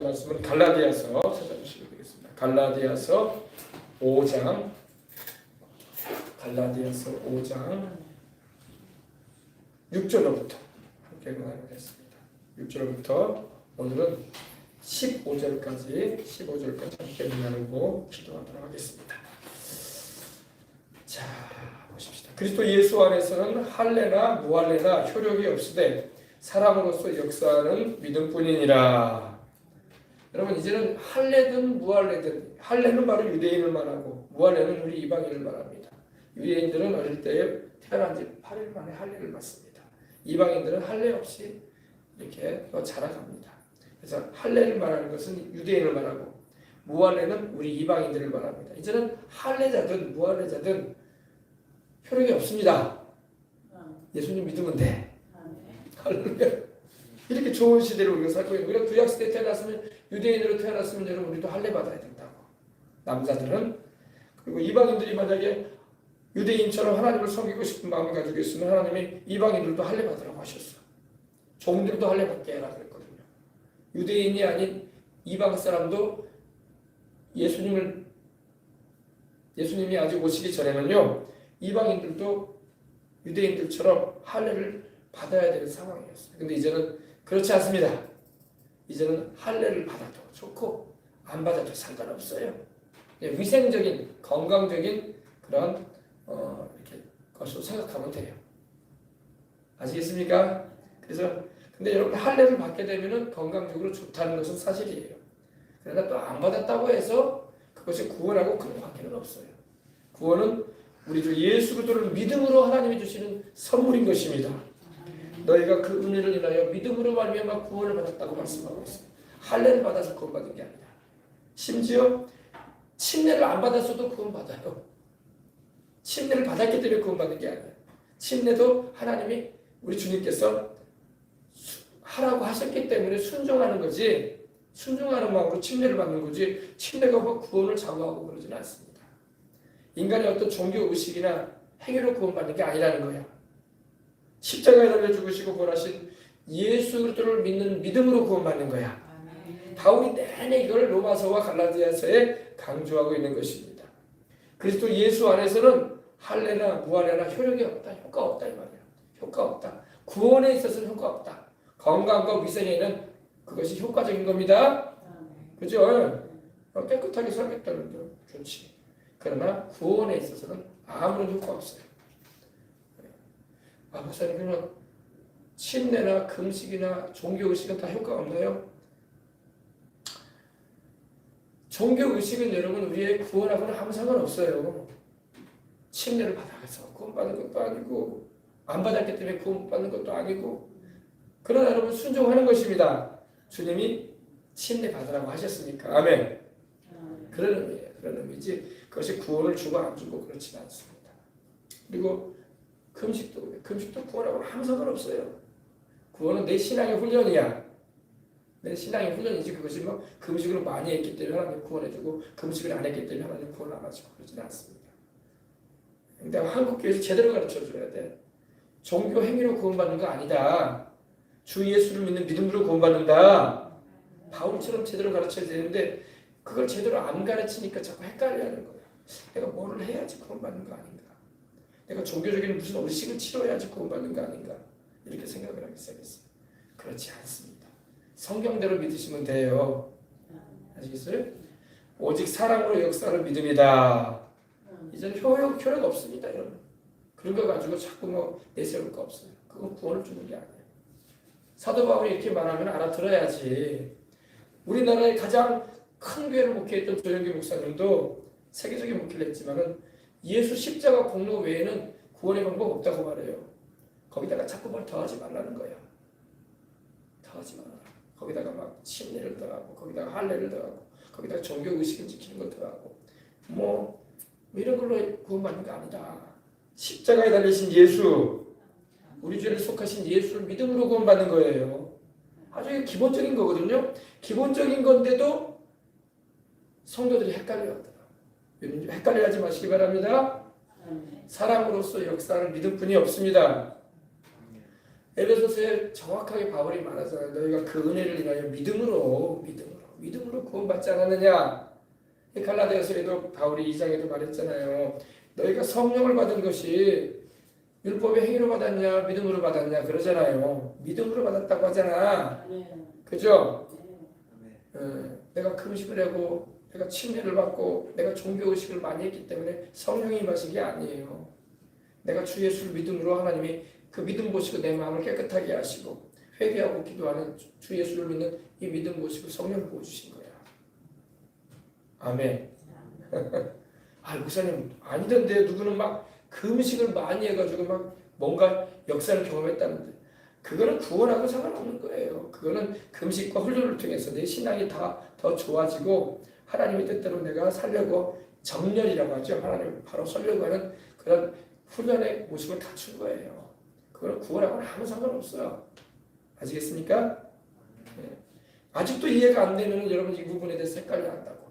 말씀은 갈라디아서 찾아주시면 되겠습니다. 갈라디아서 5장 6절로부터 함께 나누겠습니다. 6절부터 오늘은 15절까지 함께 나누고 기도하도록 하겠습니다. 자, 보십시다. 그리스도 예수 안에서는 할례나 무할례나 효력이 없으되 사람으로서 역사하는 믿음뿐이니라. 여러분, 이제는 할례든 무할례든, 할례는 바로 유대인을 말하고 무할례는 우리 이방인을 말합니다. 유대인들은 어릴 때 태어난 지 8일 만에 할례를 받습니다. 이방인들은 할례 없이 이렇게 자라갑니다. 그래서 할례를 말하는 것은 유대인을 말하고 무할례는 우리 이방인들을 말합니다. 이제는 할례자든 무할례자든 효력이 없습니다. 예수님 믿으면 돼. 할렐루야. 이렇게 좋은 시대를 우리가 살고 있는, 우리가 구약시대에 태어났으면, 유대인으로 태어났으면 여러분 우리도 할례 받아야 된다고. 남자들은. 그리고 이방인들이 만약에 유대인처럼 하나님을 섬기고 싶은 마음을 가지고 있으면 하나님이 이방인들도 할례 받으라고 하셨어. 종들도 할례 받게 해라 그랬거든요. 유대인이 아닌 이방 사람도 예수님이 아직 오시기 전에는요, 이방인들도 유대인들처럼 할례를 받아야 되는 상황이었어요. 근데 이제는 그렇지 않습니다. 이제는 할례를 받아도 좋고 안 받아도 상관없어요. 위생적인, 건강적인 그런 이렇게 것으로 생각하면 돼요. 아시겠습니까? 그래서 근데 여러분, 할례를 받게 되면은 건강적으로 좋다는 것은 사실이에요. 그러나 또 안 받았다고 해서 그것이 구원하고 그런 관계는 없어요. 구원은 우리 주 예수 그리스도를 믿음으로 하나님이 주시는 선물인 것입니다. 너희가 그 은혜를 인하여 믿음으로 말미암아 구원을 받았다고 말씀하고 있습니다. 할례를 받아서 구원받은 게 아니라, 심지어 침례를 안 받았어도 구원받아요. 침례를 받았기 때문에 구원받은 게 아니에요. 침례도 하나님이 우리 주님께서 하라고 하셨기 때문에 순종하는 거지, 순종하는 마음으로 침례를 받는 거지, 침례가 뭐 구원을 장구하고 그러지는 않습니다. 인간의 어떤 종교 의식이나 행위로 구원받는 게 아니라는 거야. 십자가에 달려 죽으시고 부활하신 예수 그리스도를 믿는 믿음으로 구원받는 거야. 바울이 내내 이걸 로마서와 갈라디아서에 강조하고 있는 것입니다. 그리스도 예수 안에서는 할례나 무할례나 효력이 없다, 효과 없다 이 말이야. 효과 없다. 구원에 있어서는 효과 없다. 건강과 위생에는 그것이 효과적인 겁니다. 그죠? 깨끗하게 살겠다는 거 좋지. 그러나 구원에 있어서는 아무런 효과 없어요. 목사님, 그러면 침례나 금식이나 종교의식은 다 효과가 없나요? 종교의식은 여러분 우리의 구원하고는 아무 상관없어요. 침례를 받아서 구원받는 것도 아니고, 안 받았기 때문에 구원받는 것도 아니고, 그러나 여러분 순종하는 것입니다. 주님이 침례 받으라고 하셨으니까. 아멘. 그런 의미예요. 그런 의미지 그것이 구원을 주고 안 주고 그렇지는 않습니다. 그리고 금식도 구원하고는 아무 상관없어요. 구원은 내 신앙의 훈련이야. 내 신앙의 훈련이지, 그것이 뭐 금식을 많이 했기 때문에 하나님 구원해주고 금식을 안 했기 때문에 하나님 구원 안 하시고 그러지는 않습니다. 근데 한국교회에서 제대로 가르쳐줘야 돼. 종교 행위로 구원받는 거 아니다. 주 예수를 믿는 믿음으로 구원받는다. 바울처럼 제대로 가르쳐야 되는데 그걸 제대로 안 가르치니까 자꾸 헷갈려하는 거야. 내가 뭐를 해야지 구원받는 거 아닌가? 내가 종교적인 무슨 의식을 치러야지 구원받는 거 아닌가? 이렇게 생각을 하기 시작했어요. 그렇지 않습니다. 성경대로 믿으시면 돼요. 아시겠어요? 오직 사랑으로 역사하는 믿음이다. 이제는 효력 없습니다, 여러분. 그런 거 가지고 자꾸 뭐 내세울 거 없어요. 그건 구원을 주는 게 아니에요. 사도 바울이 이렇게 말하면 알아들어야지. 우리나라의 가장 큰 교회를 목회했던 조영기 목사님도 세계적인 목회를 했지만은 예수 십자가 공로 외에는 구원의 방법 없다고 말해요. 거기다가 자꾸 뭘 더하지 말라는 거야. 더하지 마라. 거기다가 막 침례를 더하고, 거기다가 할례를 더하고, 거기다가 종교 의식을 지키는 걸 더하고, 뭐 이런 걸로 구원받는 게 아니다. 십자가에 달리신 예수, 우리 죄를 속하신 예수를 믿음으로 구원받는 거예요. 아주 기본적인 거거든요. 기본적인 건데도 성도들이 헷갈려하더라. 헷갈려하지 마시기 바랍니다. 사랑으로서 역사하는 믿음뿐이 없습니다. 에베소서에 정확하게 바울이 말하잖아요. 너희가 그 은혜를 인하여 믿음으로 구원받지 않았느냐? 이 갈라디아서에도 바울이 2장에도 말했잖아요. 너희가 성령을 받은 것이 율법의 행위로 받았냐 믿음으로 받았냐 그러잖아요. 믿음으로 받았다고 하잖아. 그죠? 내가 금식을 하고 내가 침례를 받고 내가 종교의식을 많이 했기 때문에 성령이 임하신 게 아니에요. 내가 주 예수를 믿음으로 하나님이 그 믿음 보시고 내 마음을 깨끗하게 하시고 회개하고 기도하는 주 예수를 믿는 이 믿음 보시고 성령을 부어주신 거야. 아멘. 아 목사님 아니던데 누구는 막 금식을 많이 해가지고 막 뭔가 역사를 경험했다는데 그거는 구원하고 상관없는 거예요. 그거는 금식과 훈련을 통해서 내 신앙이 더 좋아지고 하나님의 뜻대로 내가 살려고 정렬이라고 하죠. 하나님 바로 살려고 하는 그런 훈련의 모습을 갖춘 거예요. 그거는 구원하고는 아무 상관없어요. 아시겠습니까? 네. 아직도 이해가 안 되면 여러분 이 부분에 대해서 헷갈려 한다고.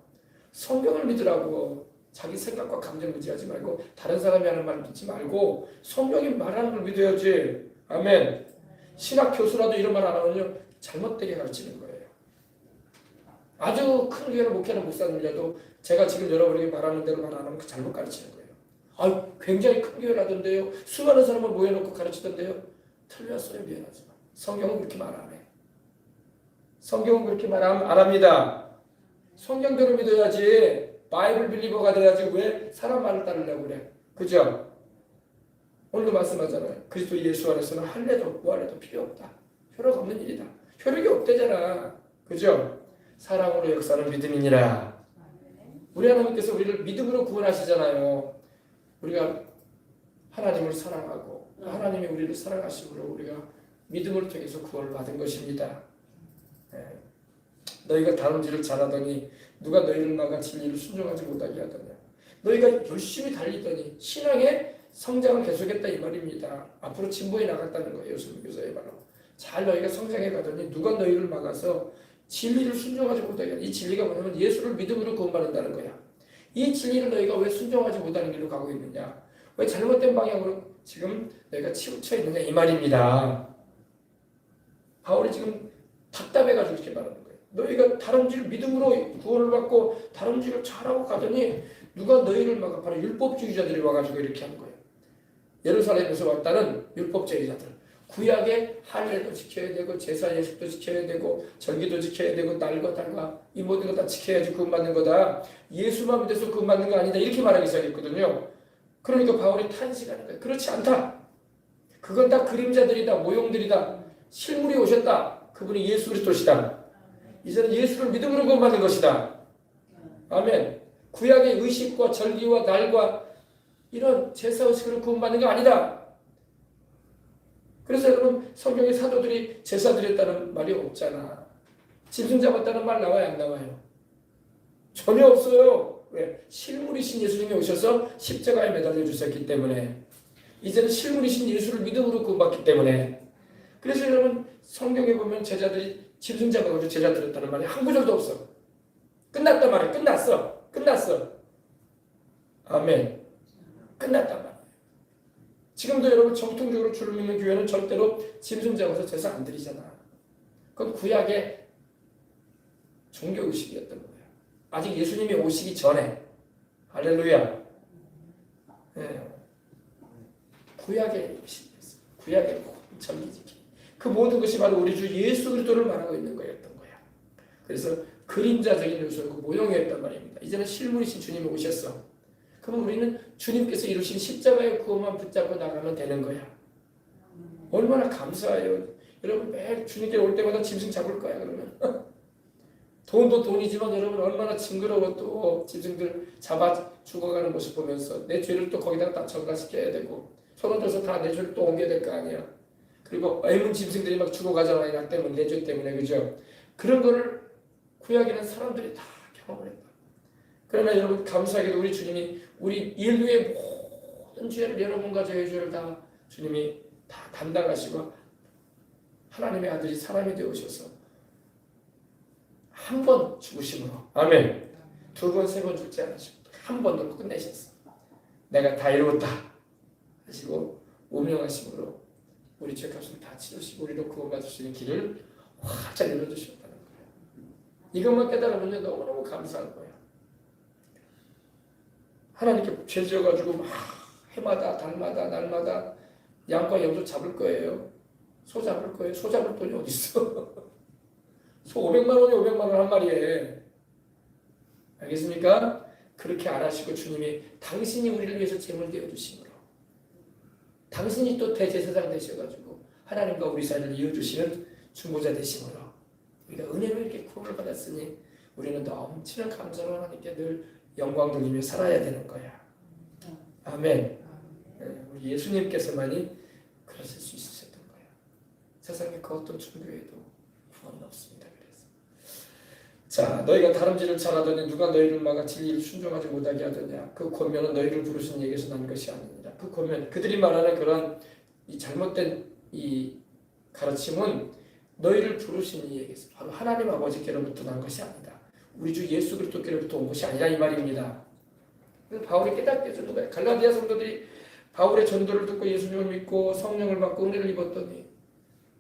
성경을 믿으라고. 자기 생각과 감정 의지하지 말고 다른 사람이 하는 말 믿지 말고 성경이 말하는 걸 믿어야지. 아멘. 신학 교수라도 이런 말 안 하면요 잘못되게 가르치는 거예요. 아주 큰 교회를 목회하는 목사님이라도 제가 지금 여러분에게 말하는 대로 말 안 하면 잘못 가르치는 거예요. 아, 굉장히 큰 교회라던데요. 수많은 사람을 모여놓고 가르치던데요. 틀렸어요. 미안하지만 성경은 그렇게 말 안 해. 성경은 그렇게 말 안 합니다. 성경대로 믿어야지. 바이블 빌리버가 돼야지 왜 사람 말을 따르려고 그래. 그죠? 오늘도 말씀하잖아요. 그리스도 예수 안에서는 할례도 부활례도 필요 없다. 효력 없는 일이다. 효력이 없대잖아. 그죠? 사랑으로 역사는 믿음이니라. 우리 하나님께서 우리를 믿음으로 구원하시잖아요. 우리가 하나님을 사랑하고 하나님이 우리를 사랑하심으로 우리가 믿음을 통해서 구원을 받은 것입니다. 네. 너희가 다름질을 잘하더니 누가 너희를 막아 진리를 순종하지 못하게 하더냐. 너희가 열심히 달리더니 신앙의 성장을 계속했다 이 말입니다. 앞으로 진보해 나갔다는 거예요. 설교사의 말로. 잘 너희가 성장해 가더니 누가 너희를 막아서 진리를 순종하지 못하게 하냐. 이 진리가 뭐냐면 예수를 믿음으로 구원받는다는 거야. 이 진리를 너희가 왜 순종하지 못하는 길로 가고 있느냐. 왜 잘못된 방향으로 지금 너희가 치우쳐 있느냐 이 말입니다. 바울이 지금 답답해가지고 이렇게 말하는 거예요. 너희가 다름질 믿음으로 구원을 받고 다름질을 잘하고 가더니 누가 너희를 막아. 바로 율법주의자들이 와가지고 이렇게 하는 거예요. 예루살렘에서 왔다는 율법주의자들. 구약의 할례도 지켜야 되고 제사 예식도 지켜야 되고 절기도 지켜야 되고 날과 달과 이 모든 거 다 지켜야지 구원받는 거다. 예수만 믿어서 구원받는 거 아니다. 이렇게 말하기 시작했거든요. 그러니까 바울이 탄식하는 거예요. 그렇지 않다. 그건 다 그림자들이다. 모형들이다. 실물이 오셨다. 그분이 예수 그리스도시다. 이제는 예수를 믿음으로 구원받는 것이다. 아멘. 구약의 의식과 절기와 날과 이런 제사 의식으로 구원받는 거 아니다. 그래서 여러분 성경의 사도들이 제사 드렸다는 말이 없잖아. 짐승 잡았다는 말 나와요 안 나와요? 전혀 없어요. 왜? 실물이신 예수님이 오셔서 십자가에 매달려 주셨기 때문에 이제는 실물이신 예수를 믿음으로 구원받기 때문에 그래서 여러분 성경에 보면 제자들이 짐승 잡아가지고 제자 드렸다는 말이 한 구절도 없어. 끝났단 말이야. 끝났어. 아멘. 끝났단 말이야. 지금도 여러분 정통적으로 주를 믿는 교회는 절대로 짐승 잡아서 제사 안 드리잖아. 그건 구약의 종교의식이었던 거예요. 아직 예수님이 오시기 전에. 할렐루야. 네. 구약의 의식이었어요. 구약의 절기지키. 그 모든 것이 바로 우리 주 예수 그리스도를 말하고 있는 거였던 거야. 그래서 그림자적인 요소고 모형이었단 말입니다. 이제는 실물이신 주님이 오셨어. 그럼 우리는 주님께서 이루신 십자가의 구원만 붙잡고 나가면 되는 거야. 얼마나 감사해요. 여러분 매일 주님께 올 때마다 짐승 잡을 거야 그러면. 돈도 돈이지만 여러분 얼마나 징그러워 또 짐승들 잡아 죽어가는 모습 보면서 내 죄를 또 거기다가 다 전가시켜야 되고 손 얹어서 다 내 죄를 또 옮겨야 될 거 아니야. 그리고 애문 짐승들이 막 죽어가잖아. 나 때문에 내 죄 때문에 그죠. 그런 거를 구약에는 사람들이 다 경험을 했다. 그러나 여러분 감사하게도 우리 주님이 우리 인류의 모든 죄를 여러분과 저의 죄를 다 주님이 다 담당하시고 하나님의 아들이 사람이 되어오셔서 한 번 죽으심으로 아멘. 두 번, 세 번 죽지 않으시고 한 번으로 끝내셨어. 내가 다 이루었다 하시고 운명하심으로 우리 죄값을 다 치르시고 우리로 구원받을 수 있는 길을 활짝 열어주셨다는 거예요. 이것만 깨달으면 너무너무 감사한 거야. 하나님께 죄 지어가지고 막 해마다 달마다 날마다 양과 염소 잡을 거예요. 소 잡을 거예요. 소 잡을 돈이 어디 있어? 소 500만 원이 500만 원 한 마리에. 알겠습니까? 그렇게 안 하시고 주님이 당신이 우리를 위해서 제물 되어 주심으로 당신이 또 대제사장 되셔가지고 하나님과 우리 사이를 이어주시는 중보자 되심으로 우리가 은혜로 이렇게 구원을 받았으니 우리는 넘치는 감사로 하나님께 늘 영광 돌리며 살아야 되는 거야. 아멘. 우리 예수님께서만이 그러실 수 있으셨던 거야. 세상에 그 어떤 종교에도 구원은 없습니다. 그래서 자, 너희가 다름질을 잘하더니 누가 너희를 막아 진리를 순종하지 못하게 하더냐. 그 권면은 너희를 부르신 얘기에서 난 것이 아니니라. 그 권면, 그들이 말하는 그런 이 잘못된 이 가르침은 너희를 부르신 이에게서 바로 하나님 아버지께로부터 난 것이 아니다. 우리 주 예수 그리스도께로부터 온 것이 아니라 이 말입니다. 그래서 바울이 깨닫게 해주는 거예요. 갈라디아 성도들이 바울의 전도를 듣고 예수님을 믿고 성령을 받고 은혜를 입었더니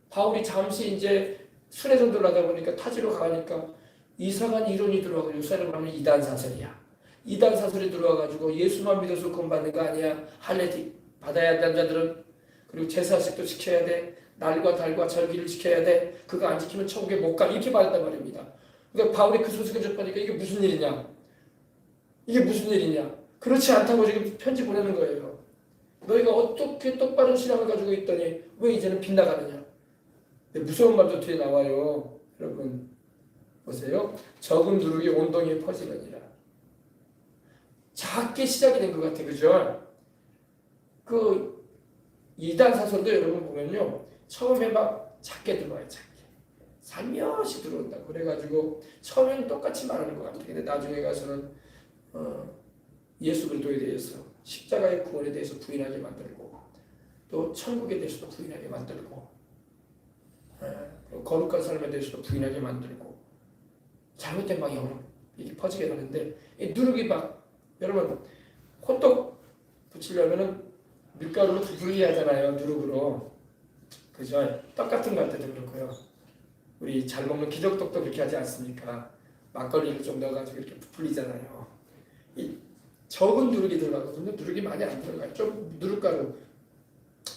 바울이 잠시 이제 순회 전도를 하다 보니까 타지로 가니까 이상한 이론이 들어와서 요새를 하면 이단 사설이야. 이단 사설이 들어와가지고 예수만 믿어서 구원받는 거 아니야. 할례틱 받아야 한다는 자들은 그리고 제사식도 지켜야 돼. 날과 달과 절기를 지켜야 돼. 그거 안 지키면 천국에 못 가. 이렇게 말했단 말입니다. 그러니까 바울이 그 소식을 접하니까 이게 무슨 일이냐? 이게 무슨 일이냐? 그렇지 않다고 지금 편지 보내는 거예요. 너희가 어떻게 똑바른 신앙을 가지고 있더니 왜 이제는 빗나가느냐? 무서운 말도 뒤에 나와요. 여러분 보세요. 적은 누룩이 온 동이에 퍼지느니라. 작게 시작이 된 것 같아. 그죠? 그 이단 사설도 여러분 보면요. 처음에 막 작게 들어와요. 작게. 살며시 들어온다. 그래가지고 처음에는 똑같이 말하는 것 같아. 근데 나중에 가서는 예수 그리스도에 대해서 십자가의 구원에 대해서 부인하게 만들고 또 천국에 대해서도 부인하게 만들고 거룩한 삶에 대해서도 부인하게 만들고 잘못된 방향으로 이렇게 퍼지게 되는데 이 누룩이 막 여러분 호떡 붙이려면은 밀가루로 부풀리게 하잖아요. 누룩으로. 그죠? 떡 같은 거 할 때도 그렇고요. 우리 잘 먹는 기적떡도 그렇게 하지 않습니까? 막걸리를 좀 넣어가지고 이렇게 부풀리잖아요. 이 적은 누룩이 들어가거든요. 누룩이 많이 안 들어가요. 좀 누룩가루.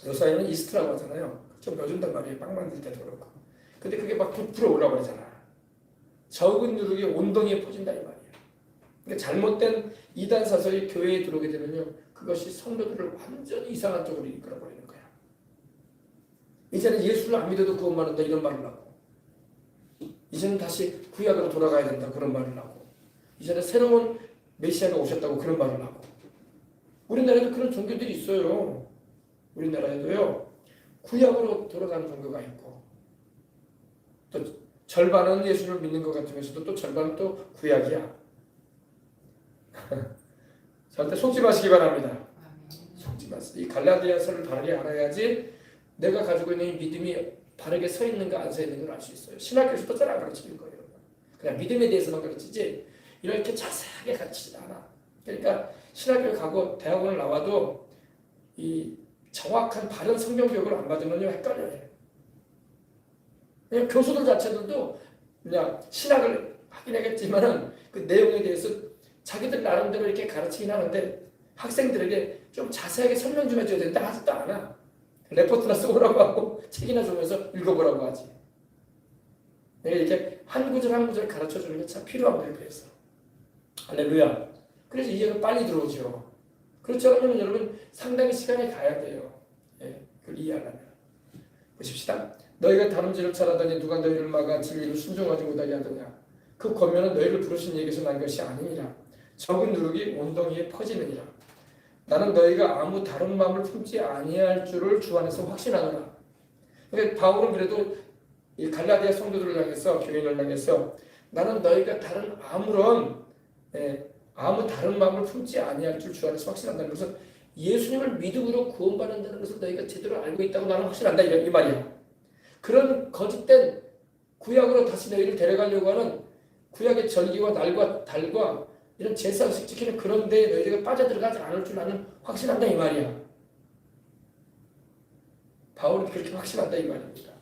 요사이는 이스트라고 하잖아요. 좀 넣어준단 말이에요. 빵 만들 때도 그렇고. 근데 그게 막 부풀어 올라버리잖아. 적은 누룩이 온덩이에 퍼진다 이 말이에요. 그러니까 잘못된 이단 사설이 교회에 들어오게 되면요. 그것이 성도들을 완전히 이상한 쪽으로 이끌어버리는 거야. 이제는 예수를 안 믿어도 구원받는다 이런 말을 하고 이제는 다시 구약으로 돌아가야 된다 그런 말을 하고 이제는 새로운 메시아가 오셨다고 그런 말을 하고 우리나라에도 그런 종교들이 있어요. 우리나라에도요. 구약으로 돌아가는 종교가 있고 또 절반은 예수를 믿는 것 같으면서도 또 절반은 또 구약이야. 절대 속지 마시기 바랍니다. 속지 마세요. 이 갈라디아서를 바르게 알아야지 내가 가지고 있는 이 믿음이 바르게 서 있는가 안 서 있는가 알 수 있어요. 신학교에서도 잘 안 가르치는 거예요. 그냥 믿음에 대해서만 가르치지 이렇게 자세하게 가르치지 않아. 그러니까 신학교에 가고 대학원을 나와도 이 정확한 바른 성경 교육을 안 받으면 헷갈려요. 그냥 교수들 자체들도 그냥 신학을 하긴 하겠지만은 그 내용에 대해서 자기들 나름대로 이렇게 가르치긴 하는데 학생들에게 좀 자세하게 설명 좀 해줘야 되는데 아직도 안 와. 레포트나 써보라고 하고 책이나 주면서 읽어보라고 하지. 내가 이렇게 한 구절 한 구절 가르쳐주는 게 참 필요한 거예요. 그래서 할렐루야. 그래서 이해가 빨리 들어오죠. 그렇지 않으면 여러분 상당히 시간이 가야 돼요. 예, 그걸 이해하려면. 보십시다. 너희가 다름질을 잘하더니 누가 너희를 막아 진리를 순종하지 못하게 하더냐. 그 권면은 너희를 부르신 얘기에서 난 것이 아니니라. 적은 누룩이 온덩이에 퍼지느니라. 나는 너희가 아무 다른 마음을 품지 아니할 줄을 주 안에서 확신하노라. 그러니까 바울은 그래도 이 갈라디아 성도들을 향해서 교인을 향해서 나는 너희가 다른 아무 다른 마음을 품지 아니할 줄 주 안에서 확신한다는 것은 예수님을 믿음으로 구원받는다는 것을 너희가 제대로 알고 있다고 나는 확신한다 이 말이야. 그런 거짓된 구약으로 다시 너희를 데려가려고 하는 구약의 절기와 날과 달과 이런 제사의식 지키는 그런 데에 너희들이 빠져들어가지 않을 줄 나는 확신한다 이 말이야. 바울은 그렇게 확신한다 이 말입니다.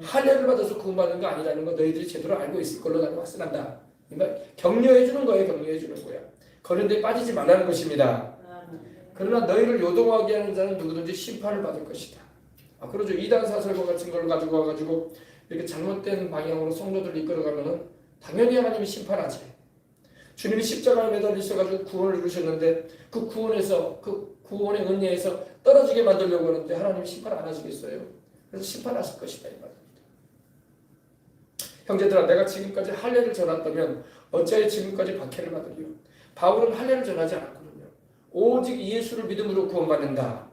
할례를 받아서 구원받는 거 아니라는 거 너희들이 제대로 알고 있을 걸로 나는 확신한다. 이 말 격려해 주는 거예요. 격려해 주는 거야. 그런 데 빠지지 말라는 것입니다. 그러나 너희를 요동하게 하는 자는 누구든지 심판을 받을 것이다. 그러죠. 이단 사설과 같은 걸 가지고 와가지고 이렇게 잘못된 방향으로 성도들을 이끌어가면은 당연히 하나님이 심판하지. 주님이 십자가에 매달리셔가지고 구원을 이루셨는데 그 구원에서 그 구원의 은혜에서 떨어지게 만들려고 하는데 하나님이 심판 안 하시겠어요? 그래서 심판하실 것이다 이 말입니다. 형제들아, 내가 지금까지 할례를 전했다면 어찌하여 지금까지 박해를 받으리요? 바울은 할례를 전하지 않았거든요. 오직 예수를 믿음으로 구원받는다.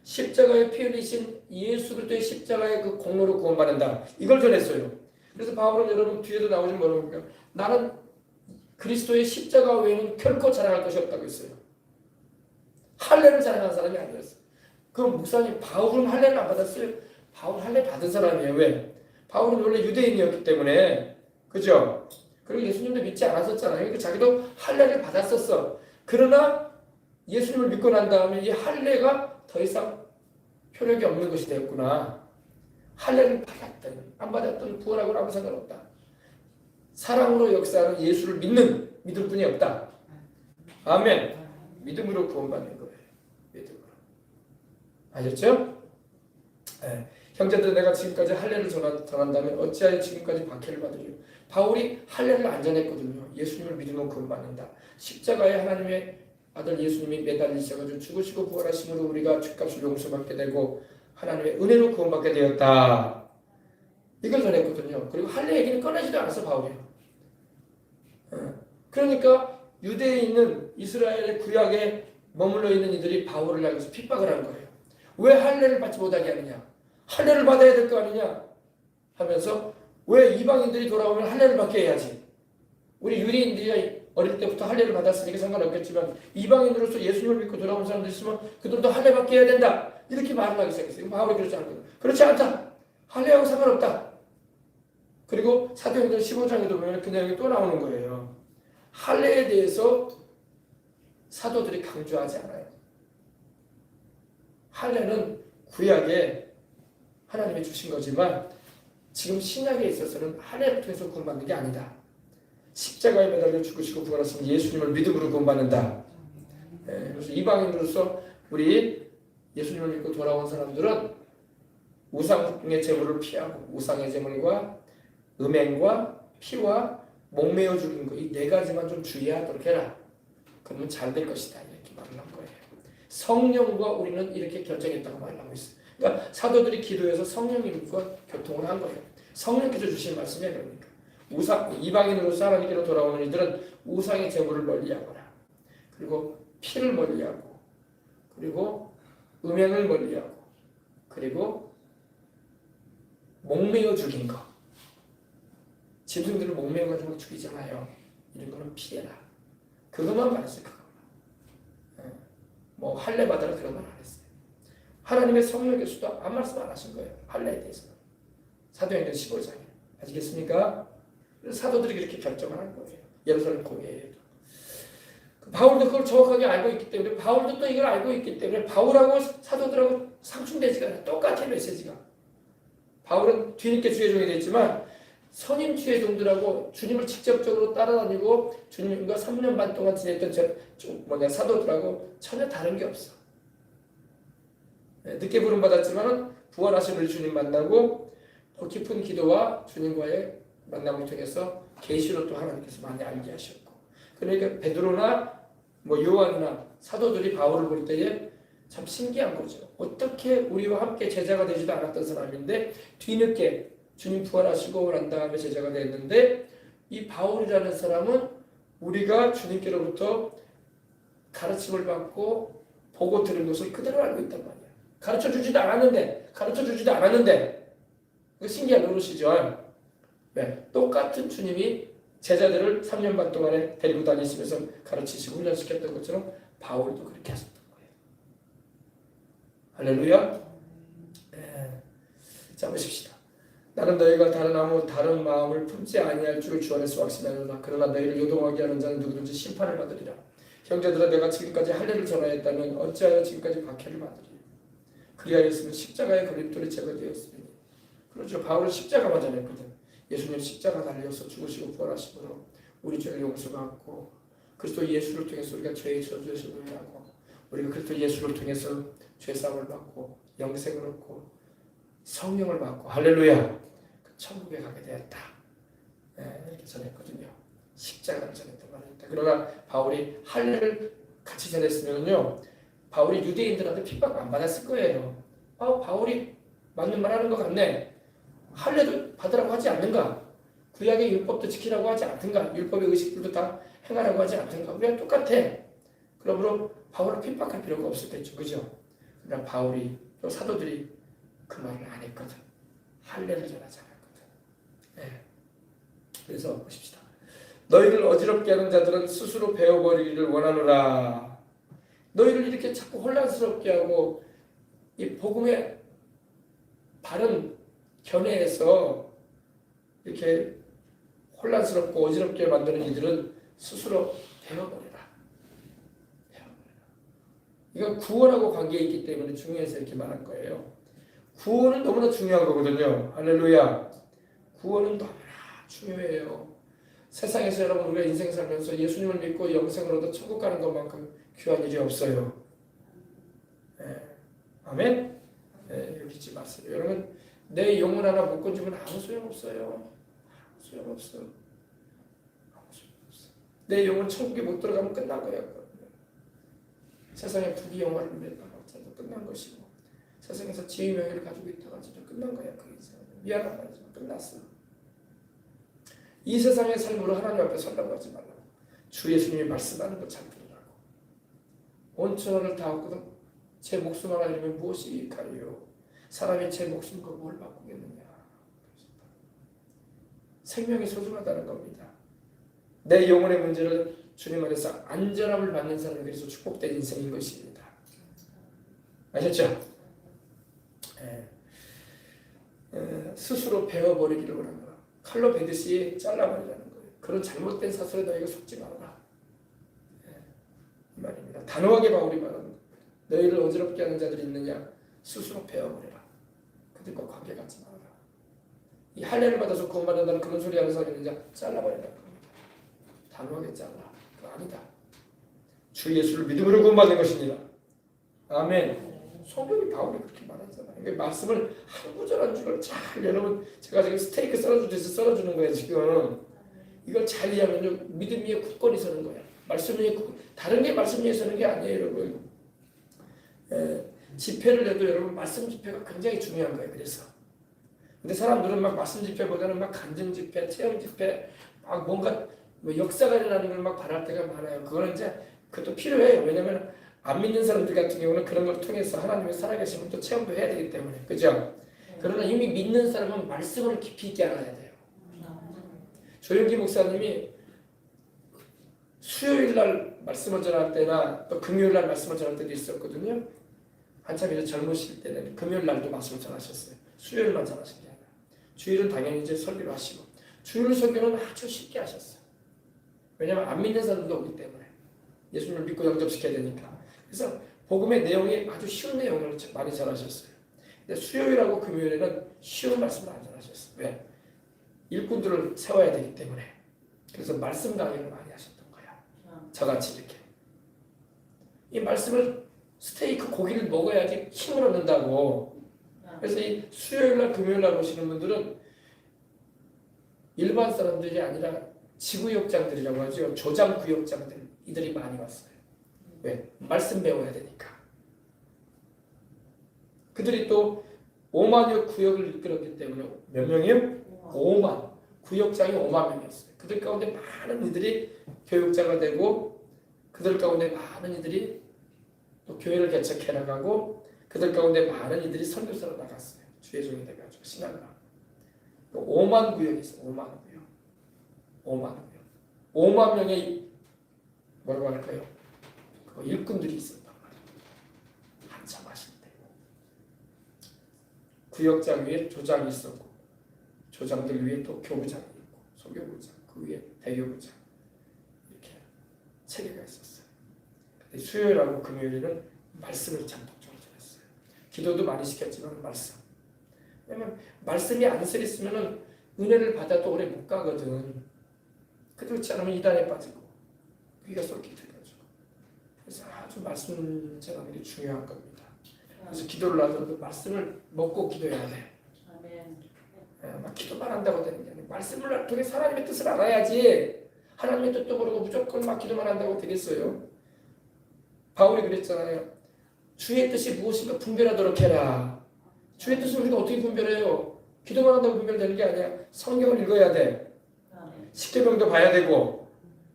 십자가에 피 흘리신 예수 그리스도의 십자가의 그 공로로 구원받는다. 이걸 전했어요. 그래서 바울은 여러분 뒤에도 나오지만 뭐라고 나는 그리스도의 십자가 외에는 결코 자랑할 것이 없다고 했어요. 할례를 자랑한 사람이 아니었어요. 그럼 목사님 바울은 할례를 안 받았어요? 바울 할례 받은 사람이에요. 왜? 바울은 원래 유대인이었기 때문에, 그죠? 그리고 예수님도 믿지 않았었잖아요. 그러니까 자기도 할례를 받았었어. 그러나 예수님을 믿고 난 다음에 이 할례가 더 이상 효력이 없는 것이 되었구나. 할례를 받았든 안 받았든 구원하고는 아무 상관없다. 사랑으로 역사하는 예수를 믿을 뿐이 없다. 아멘. 믿음으로 구원받는 거예요. 믿음으로. 아셨죠? 네. 형제들, 내가 지금까지 할례를 전한다면 어찌하여 지금까지 박해를 받으리요? 바울이 할례를 안 전했거든요. 예수님을 믿으면 구원받는다. 십자가에 하나님의 아들 예수님이 매달리셔가지고 죽으시고 부활하심으로 우리가 죄값을 용서받게 되고 하나님의 은혜로 구원받게 되었다. 이걸 전했거든요. 그리고 할례 얘기는 꺼내지도 않았어 바울이. 그러니까 유대에 있는 이스라엘의 구약에 머물러 있는 이들이 바울을 향해서 핍박을 한 거예요. 왜 할례를 받지 못하게 하느냐? 할례를 받아야 될 거 아니냐? 하면서 왜 이방인들이 돌아오면 할례를 받게 해야지? 우리 유대인들이 어릴 때부터 할례를 받았으니까 상관없겠지만 이방인으로서 예수님을 믿고 돌아온 사람들 있으면 그들도 할례 받게 해야 된다. 이렇게 말을 하기 시작했어요. 바울이 그렇지 않은 거예요. 그렇지 않다. 할례하고 상관없다. 그리고 사도행전 15장에도 보면 그 내용이 또 나오는 거예요. 할례에 대해서 사도들이 강조하지 않아요. 할례는 구약에 하나님이 주신 거지만 지금 신약에 있어서는 할례를 통해서 구원받는 게 아니다. 십자가에 매달려 죽으시고 부활하신 예수님을 믿음으로 구원받는다. 그래서 이방인으로서 우리 예수님을 믿고 돌아온 사람들은 우상의 제물을 피하고 우상의 제물과 음행과 피와 목매어 죽인 거 이 네 가지만 좀 주의하도록 해라. 그러면 잘 될 것이다. 이렇게 말을 한 거예요. 성령과 우리는 이렇게 결정했다고 말을 하고 있어요. 그러니까 사도들이 기도해서 성령님과 교통을 한 거예요. 성령께서 주신 말씀이에요. 그러니까 이방인으로서 하나님께로 돌아오는 이들은 우상의 제물을 멀리하거라. 그리고 피를 멀리하고 그리고 음행을 멀리하고 그리고 목매어 죽인 거. 짐승들을 목매어 가지고 죽이잖아요. 이런 거는 피해라. 그것만 말했어요. 그것만. 뭐 할례 받으라 그런 건 안 했어요. 하나님의 성령께서도 아무 말씀 안 하신 거예요. 할례에 대해서는. 사도행전 15장에. 아시겠습니까? 그래서 사도들이 그렇게 결정을 한 거예요. 예루살렘 공회에도. 바울도 그걸 정확하게 알고 있기 때문에 바울도 또 이걸 알고 있기 때문에 바울하고 사도들하고 상충되지가 않아요. 똑같아요. 메시지가. 바울은 뒤늦게 주의 종이 됐지만 선임 주의 종들하고 주님을 직접적으로 따라다니고 주님과 3년 반 동안 지냈던 사도들하고 전혀 다른 게 없어. 늦게 부름받았지만 부활하신 우리 주님 만나고 깊은 기도와 주님과의 만남을 통해서 계시로 또 하나님께서 많이 알게 하셨고, 그러니까 베드로나 요한이나 사도들이 바울을 볼 때에 참 신기한 거죠. 어떻게 우리와 함께 제자가 되지도 않았던 사람인데 뒤늦게 주님 부활하시고 난 다음에 제자가 됐는데, 이 바울이라는 사람은 우리가 주님께로부터 가르침을 받고 보고 들은 것을 그대로 알고 있단 말이야. 가르쳐 주지도 않았는데 그 신기한 노릇이죠. 네, 똑같은 주님이 제자들을 3년 반 동안에 데리고 다니시면서 가르치시고 훈련시켰던 것처럼 바울도 그렇게 하셨던 거예요. 할렐루야. 네. 자, 보십시다. 나는 너희가 다른 마음을 품지 아니할 줄 주 안에서 확신하노라. 그러나 너희를 요동하게 하는 자는 누구든지 심판을 받으리라. 형제들아, 내가 지금까지 할례를 전하였다면 어찌하여 지금까지 박해를 받으리요? 그리하였으면 십자가의 걸림돌이 제거되었으니 그렇죠. 바울은 십자가만 전했거든. 예수님 십자가 달려서 죽으시고 부활하심으로 우리 죄를 용서받고 그리스도 예수를 통해서 우리가 죄의 저주에서 노예하고 우리가 그리스도 예수를 통해서 죄사함을 받고 영생을 얻고 성령을 받고 할렐루야 그 천국에 가게 되었다. 네, 이렇게 전했거든요. 십자가를 전했단 말입니다. 그러나 바울이 할례를 같이 전했으면요 바울이 유대인들한테 핍박 안 받았을 거예요. 바울이 맞는 말 하는 것 같네. 할례도 받으라고 하지 않는가? 구약의 율법도 지키라고 하지 않든가? 율법의 의식들도 다 행하라고 하지 않든가? 우리가 똑같아. 그러므로 바울을 핍박할 필요가 없었겠죠. 그죠? 그러나 바울이 또 사도들이 그 말을 안 했거든. 할례를 전하지 않았거든. 네. 그래서 보십시다. 너희를 어지럽게 하는 자들은 스스로 배워버리기를 원하노라. 너희를 이렇게 자꾸 혼란스럽게 하고 이 복음의 바른 견해에서 이렇게 혼란스럽고 어지럽게 만드는 이들은 스스로 배워버려라. 이건 구원하고 관계에 있기 때문에 중요해서 이렇게 말한 거예요. 구원은 너무나 중요한 거거든요. 할렐루야. 구원은 너무나 중요해요. 세상에서 여러분 우리가 인생 살면서 예수님을 믿고 영생을 얻어 천국 가는 것만큼 귀한 일이 없어요. 네. 아멘? 네, 잊지 마세요. 여러분 내 영혼 하나 못 건지면 아무 소용없어요. 아무 소용없어. 아무 소용없어. 내 영혼 천국에 못 들어가면 끝난 거야. 세상에 부귀 영화를 누렸다가 어쩌다 끝난 것이고 세상에서 지위 명예를 가지고 있다가 진짜 끝난 거야. 그 인생은. 미안한 말이지만 끝났어. 이 세상의 삶으로 하나님 앞에 서려고 하지 말라고. 주 예수님이 말씀하는 거 잘 들으라고. 온천을 다 얻거든 제 목숨 하나 잃으면 무엇이 이익하리요. 사람이 제 목숨과 뭘 바꾸겠느냐. 생명이 소중하다는 겁니다. 내 영혼의 문제를 주님 안에서 안전함을 받는 사람이 그래서 축복된 인생인 것입니다. 아셨죠? 스스로 베어버리기를 원한다. 칼로 베듯이 잘라버리라는 거예요. 그런 잘못된 사설에 너희가 속지 말아라. 이 말입니다. 단호하게 바울이 말하는 거예요. 너희를 어지럽게 하는 자들이 있느냐? 스스로 베어버려라. 그들과 관계 갖지 말아라. 이 할례를 받아서 구원받는다는 그런 소리 하는 사람이 있느냐? 잘라버리라는 겁니다. 단호하게 잘라. 그거 아니다. 주 예수를 믿음으로 구원받는 것입니다. 아멘. 성경이 바울이 그렇게 말하잖아요. 그러니까 말씀을 한 구절 한 줄을 잘 여러분 제가 지금 스테이크 썰어주듯이 썰어주는 거예요. 지금 이걸 잘 이해하면요 믿음 위에 굳건히 서는 거예요. 말씀 위에 다른 게 말씀 위에 서는 게 아니에요, 여러분. 집회를 해도 여러분 말씀 집회가 굉장히 중요한 거예요. 그래서 근데 사람들은 막 말씀 집회보다는 막 간증 집회, 체험 집회, 막 뭔가 뭐 역사가 일어나는 걸 막 바랄 때가 많아요. 그거는 이제 그것도 필요해요. 왜냐하면 안 믿는 사람들 같은 경우는 그런 걸 통해서 하나님의 살아계심을 또 체험도 해야 되기 때문에 그죠? 그러나 이미 믿는 사람은 말씀을 깊이 있게 알아야 돼요. 조영기 목사님이 수요일 날 말씀을 전할 때나 또 금요일 날 말씀을 전할 때도 있었거든요. 한참 이제 젊으실 때는 금요일 날도 말씀을 전하셨어요. 수요일만 전하신 게 아니라 주일은 당연히 이제 설교를 하시고 주일 설교는 아주 쉽게 하셨어요. 왜냐하면 안 믿는 사람도 오기 때문에 예수님을 믿고 영접시켜야 되니까. 그래서 복음의 내용이 아주 쉬운 내용을 많이 전하셨어요. 근데 수요일하고 금요일에는 쉬운 말씀을 안 전하셨어요. 왜? 일꾼들을 세워야 되기 때문에. 그래서 말씀 강의를 많이 하셨던 거야. 저같이 이렇게. 이 말씀을 스테이크 고기를 먹어야지 힘을 얻는다고. 그래서 이 수요일날 금요일날 오시는 분들은 일반 사람들이 아니라 지구역장들이라고 하죠. 조장구역장들 이들이 많이 왔어요. 왜? 말씀 배워야 되니까. 그들이 또 5만여 구역을 이끌었기 때문에 몇 명이요? 5만. 구역장이 5만 명이었어요. 그들 가운데 많은 이들이 교육자가 되고 그들 가운데 많은 이들이 또 교회를 개척해 나가고 그들 가운데 많은 이들이 선교사로 나갔어요. 주의 종이 돼가지고 신앙을 하고 5만 구역이 있어요. 5만 구역. 5만 구역. 5만 명의 뭐라고 할까요? 그 일꾼들이 있었단 말이에요. 한참 하실 때. 구역장 위에 조장이 있었고 조장들 위에 또 교부장이 있고 소교부장 그 위에 대교부장 이렇게 체계가 있었어요. 근데 수요일하고 금요일에는 말씀을 전폭적으로 전했어요. 기도도 많이 시켰지만 말씀. 왜냐면 말씀이 안서 있으면은 은혜를 받아도 오래 못 가거든. 그렇지 않으면 이단에 빠지고 귀가 쏠깃해가지고. 그래서 아주 말씀 전하는 게 중요한 겁니다. 그래서 기도를 하더라도 말씀을 먹고 기도해야 돼. 막 기도만 한다고 되는 게 아니라 말씀을 통해 하나님의 뜻을 알아야지. 하나님의 뜻도 모르고 무조건 막 기도만 한다고 되겠어요? 바울이 그랬잖아요. 주의 뜻이 무엇인가 분별하도록 해라. 주의 뜻을 우리가 어떻게 분별해요? 기도만 한다고 분별되는 게 아니야. 성경을 읽어야 돼. 십계명도 봐야 되고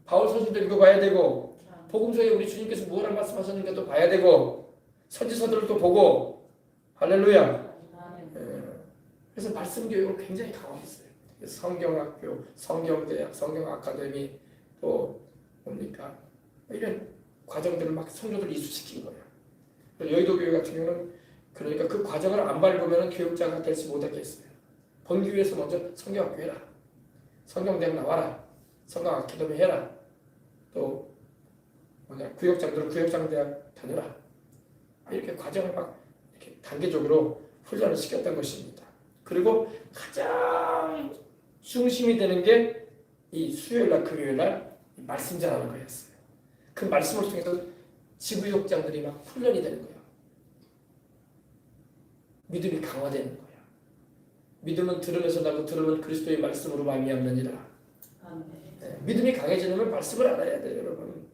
바울 서신도 읽어봐야 되고 복음서에 우리 주님께서 무엇을 말씀하셨는가도 봐야 되고 선지서들도 보고 할렐루야. 그래서 말씀 교육을 굉장히 강화했어요. 성경학교, 성경대학, 성경아카데미 또 뭡니까 이런 과정들을 막 성도들 이수시킨 거예요. 여의도 교회 같은 경우는 그러니까 그 과정을 안 밟으면 교육자가 되지 못하겠어요. 본교회에서 먼저 성경학교 해라. 성경대학 나와라. 성경아카데미 해라. 또 구역장들은 구역장대학 다녀라. 이렇게 과정을 막 이렇게 단계적으로 훈련을 시켰던 것입니다. 그리고 가장 중심이 되는 게 이 수요일날 금요일날 말씀 전하는 거였어요. 그 말씀을 통해서 지구역장들이 막 훈련이 되는 거예요. 믿음이 강화되는 거예요. 믿음은 들음에서 나고 들음은 그리스도의 말씀으로 말미암느니라. 네, 믿음이 강해지려면 말씀을 알아야 돼요, 여러분.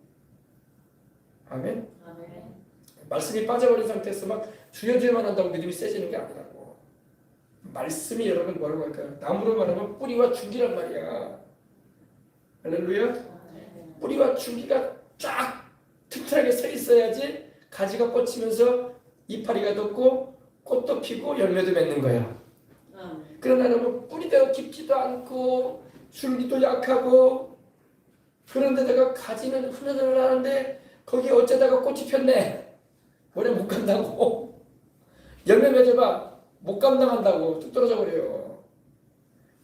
아멘. 말씀이 빠져버린 상태에서 막 주여주여만 한다고 믿음이 세지는 게 아니라고. 말씀이 여러분 뭐라고 할까요? 나무로 말하면 뿌리와 줄기란 말이야. 할렐루야. 뿌리와 줄기가 쫙 튼튼하게 서 있어야지 가지가 뻗치면서 이파리가 돋고 꽃도 피고 열매도 맺는 거야. 그러나 너무 뿌리도 깊지도 않고 줄기도 약하고 그런데다가 가지는 흐느흐느하는데 거기에 어쩌다가 꽃이 폈네. 오래 못 간다고. 열매 맺어봐. 못 감당한다고 뚝 떨어져 버려요.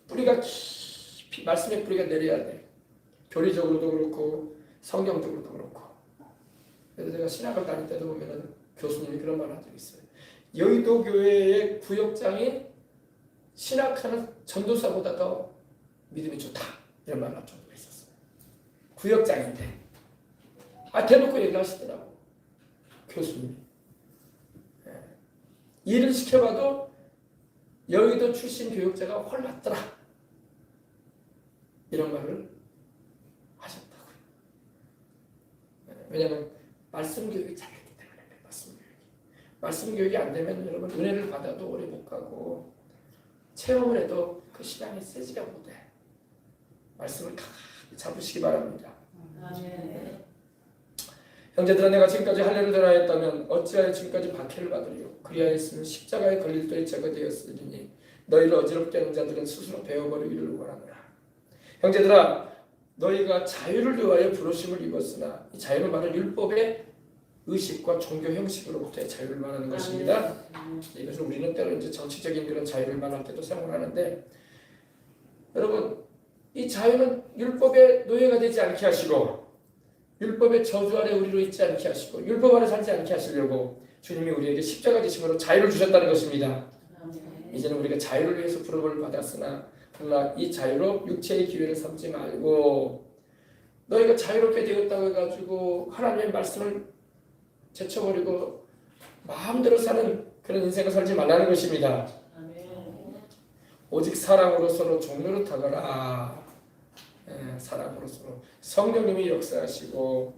뿌리가 깊이 말씀의 뿌리가 내려야 돼. 교리적으로도 그렇고 성경적으로도 그렇고. 그래서 제가 신학을 다닐 때도 보면은 교수님이 그런 말을 한 적이 있어요. 여의도 교회의 구역장이 신학하는 전도사보다 더 믿음이 좋다. 이런 말을 한 적이 있었어요. 구역장인데. 대놓고 얘기를 하시더라고. 교수님이. 일을 시켜봐도 여의도 출신 교육자가 헐났더라. 이런 말을 하셨다고요. 왜냐하면 말씀 교육이 잘했기 때문에 말씀 교육이 안 되면 여러분 은혜를 받아도 오래 못 가고 체험을 해도 그 신앙이 세지가 못해. 말씀을 강하게 잡으시기 바랍니다. 형제들아 내가 지금까지 할례를 전하였다면 어찌하여 지금까지 박해를 받으리요. 그리하였으면 십자가에 걸릴 때의 제가 되었으리니 너희를 어지럽게 하는 자들은 스스로 베어버리기를 원하노라. 형제들아 너희가 자유를 위하여 부르심을 입었으나 이 자유는 말은 율법의 의식과 종교 형식으로부터의 자유를 말하는 것입니다. 이것을 우리는 때로 이제 정치적인 그런 자유를 말할 때도 사용하는데 여러분 이 자유는 율법의 노예가 되지 않게 하시고 율법의 저주 아래 우리로 있지 않게 하시고 율법 아래 살지 않게 하시려고 주님이 우리에게 십자가 지심으로 자유를 주셨다는 것입니다. 이제는 우리가 자유를 위해서 부름을 받았으나 그러나 이 자유로 육체의 기회를 삼지 말고 너희가 자유롭게 되었다고 해가지고 하나님의 말씀을 제쳐버리고 마음대로 사는 그런 인생을 살지 말라는 것입니다. 오직 사랑으로 서로 종로를 타거라. 사랑으로 서로 성령님이 역사하시고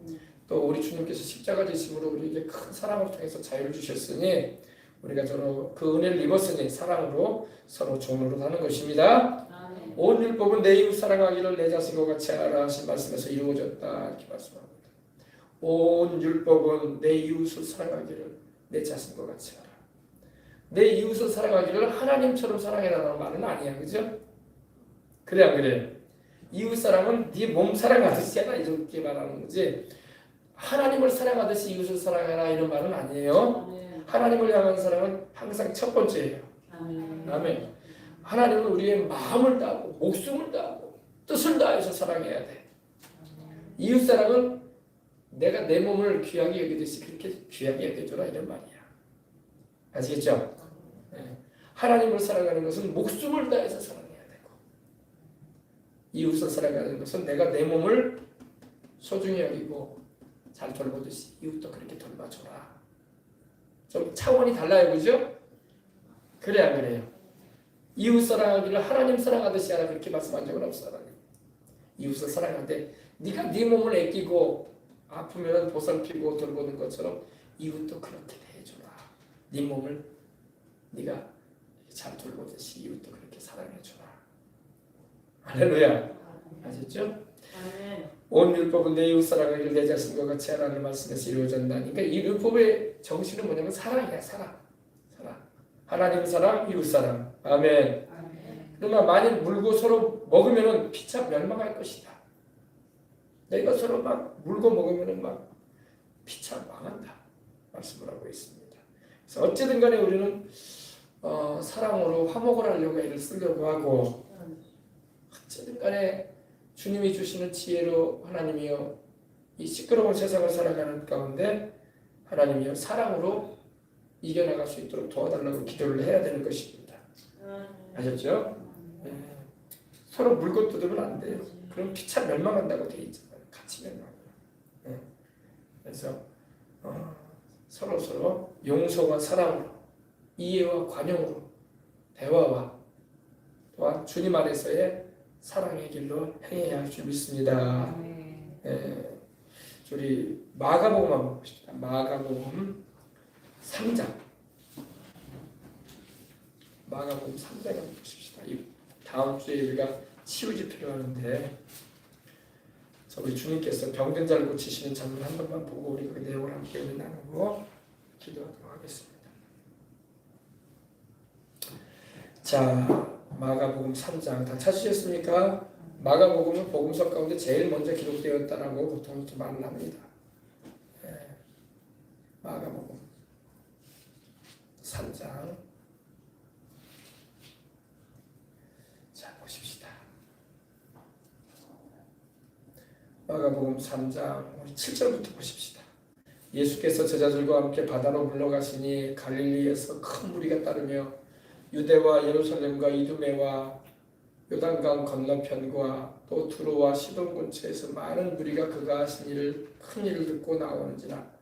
또 우리 주님께서 십자가 지심으로 우리에게 큰 사랑을 통해서 자유를 주셨으니 우리가 서로 그 은혜를 입었으니 사랑으로 서로 종로를 하는 것입니다. 온 율법은 내 이웃 사랑하기를 내 자신과 같이 하라 하신 말씀에서 이루어졌다 이렇게 말씀합니다. 온 율법은 내 이웃을 사랑하기를 내 자신과 같이 하라. 내 이웃을 사랑하기를 하나님처럼 사랑해라는 말은 아니야, 그죠? 그래 안 그래? 이웃 사랑은 네 몸 사랑하듯이 해라 이렇게 말하는 거지. 하나님을 사랑하듯이 이웃을 사랑해라 이런 말은 아니에요. 하나님을 향한 사랑은 항상 첫 번째예요. 아멘. 하나님은 우리의 마음을 다하고 목숨을 다하고 뜻을 다해서 사랑해야 돼. 이웃 사랑은 내가 내 몸을 귀하게 여기듯이 그렇게 귀하게 여겨줘라 이런 말이야. 아시겠죠? 네. 하나님을 사랑하는 것은 목숨을 다해서 사랑해야 되고, 이웃을 사랑하는 것은 내가 내 몸을 소중히 여기고 잘 돌보듯이 이웃도 그렇게 돌봐줘라. 좀 차원이 달라요, 그죠? 그래 안 그래요? 이웃 사랑하기를 하나님 사랑하듯이 하라, 그렇게 말씀한 적은 없어. 하나님 이웃을 사랑하되 네가 네 몸을 아끼고 아프면 보살피고 돌보는 것처럼 이웃도 그렇게 해줘라. 네 몸을 네가 잘 돌보듯이 이웃도 그렇게 사랑해줘라. 할렐루야. 아셨죠? 온 율법은 내 이웃 사랑하기를 내 자신과 같이 하라는 말씀에서 이루어졌다. 그러니까 이 율법의 정신은 뭐냐면 사랑이야. 사랑. 하나님 사랑, 이웃 사랑. 아멘. 그러나 만일 물고 서로 먹으면은 피차 멸망할 것이다. 내가 서로 막 물고 먹으면은 막 피차 망한다. 말씀을 하고 있습니다. 그래서 어쨌든 간에 우리는 사랑으로 화목을 하려고 애를 쓰려고 하고, 어쨌든 간에 주님이 주시는 지혜로 하나님이여 이 시끄러운 세상을 살아가는 가운데 하나님이여 사랑으로 이겨나갈 수 있도록 도와달라고 기도를 해야 되는 것입니다. 아셨죠? 네. 서로 물고 뜯으면 안 돼요. 그럼 피차 멸망한다고 돼 있잖아요. 같이 멸망해요. 네. 그래서 서로 용서와 사랑으로, 이해와 관용으로, 대화와 또한 주님 안에서의 사랑의 길로 행해야 할 줄 믿습니다. 네. 우리 마가복음 한번 봅시다. 마가복음 3장. 마가복음 3장 한번 보십시다. 이 다음 주에 우리가 치유집회를 하는데 우리 주님께서 병든 자를 고치시는 장면 한 번만 보고 우리 그 내용을 함께 나누고 기도하도록 하겠습니다. 자, 마가복음 3장 다 찾으셨습니까? 마가복음은 복음서 가운데 제일 먼저 기록되었다라고 보통 이렇게 말을 합니다. 네. 마가복음 3장. 자, 보십시다. 마가복음 3장 7절부터 보십시다. 예수께서 제자들과 함께 바다로 물러가시니 갈릴리에서 큰 무리가 따르며 유대와 예루살렘과 이두메와 요단강 건너편과 또 두로와 시돈 근처에서 많은 무리가 그가 하신 큰 일을 듣고 나오는지라.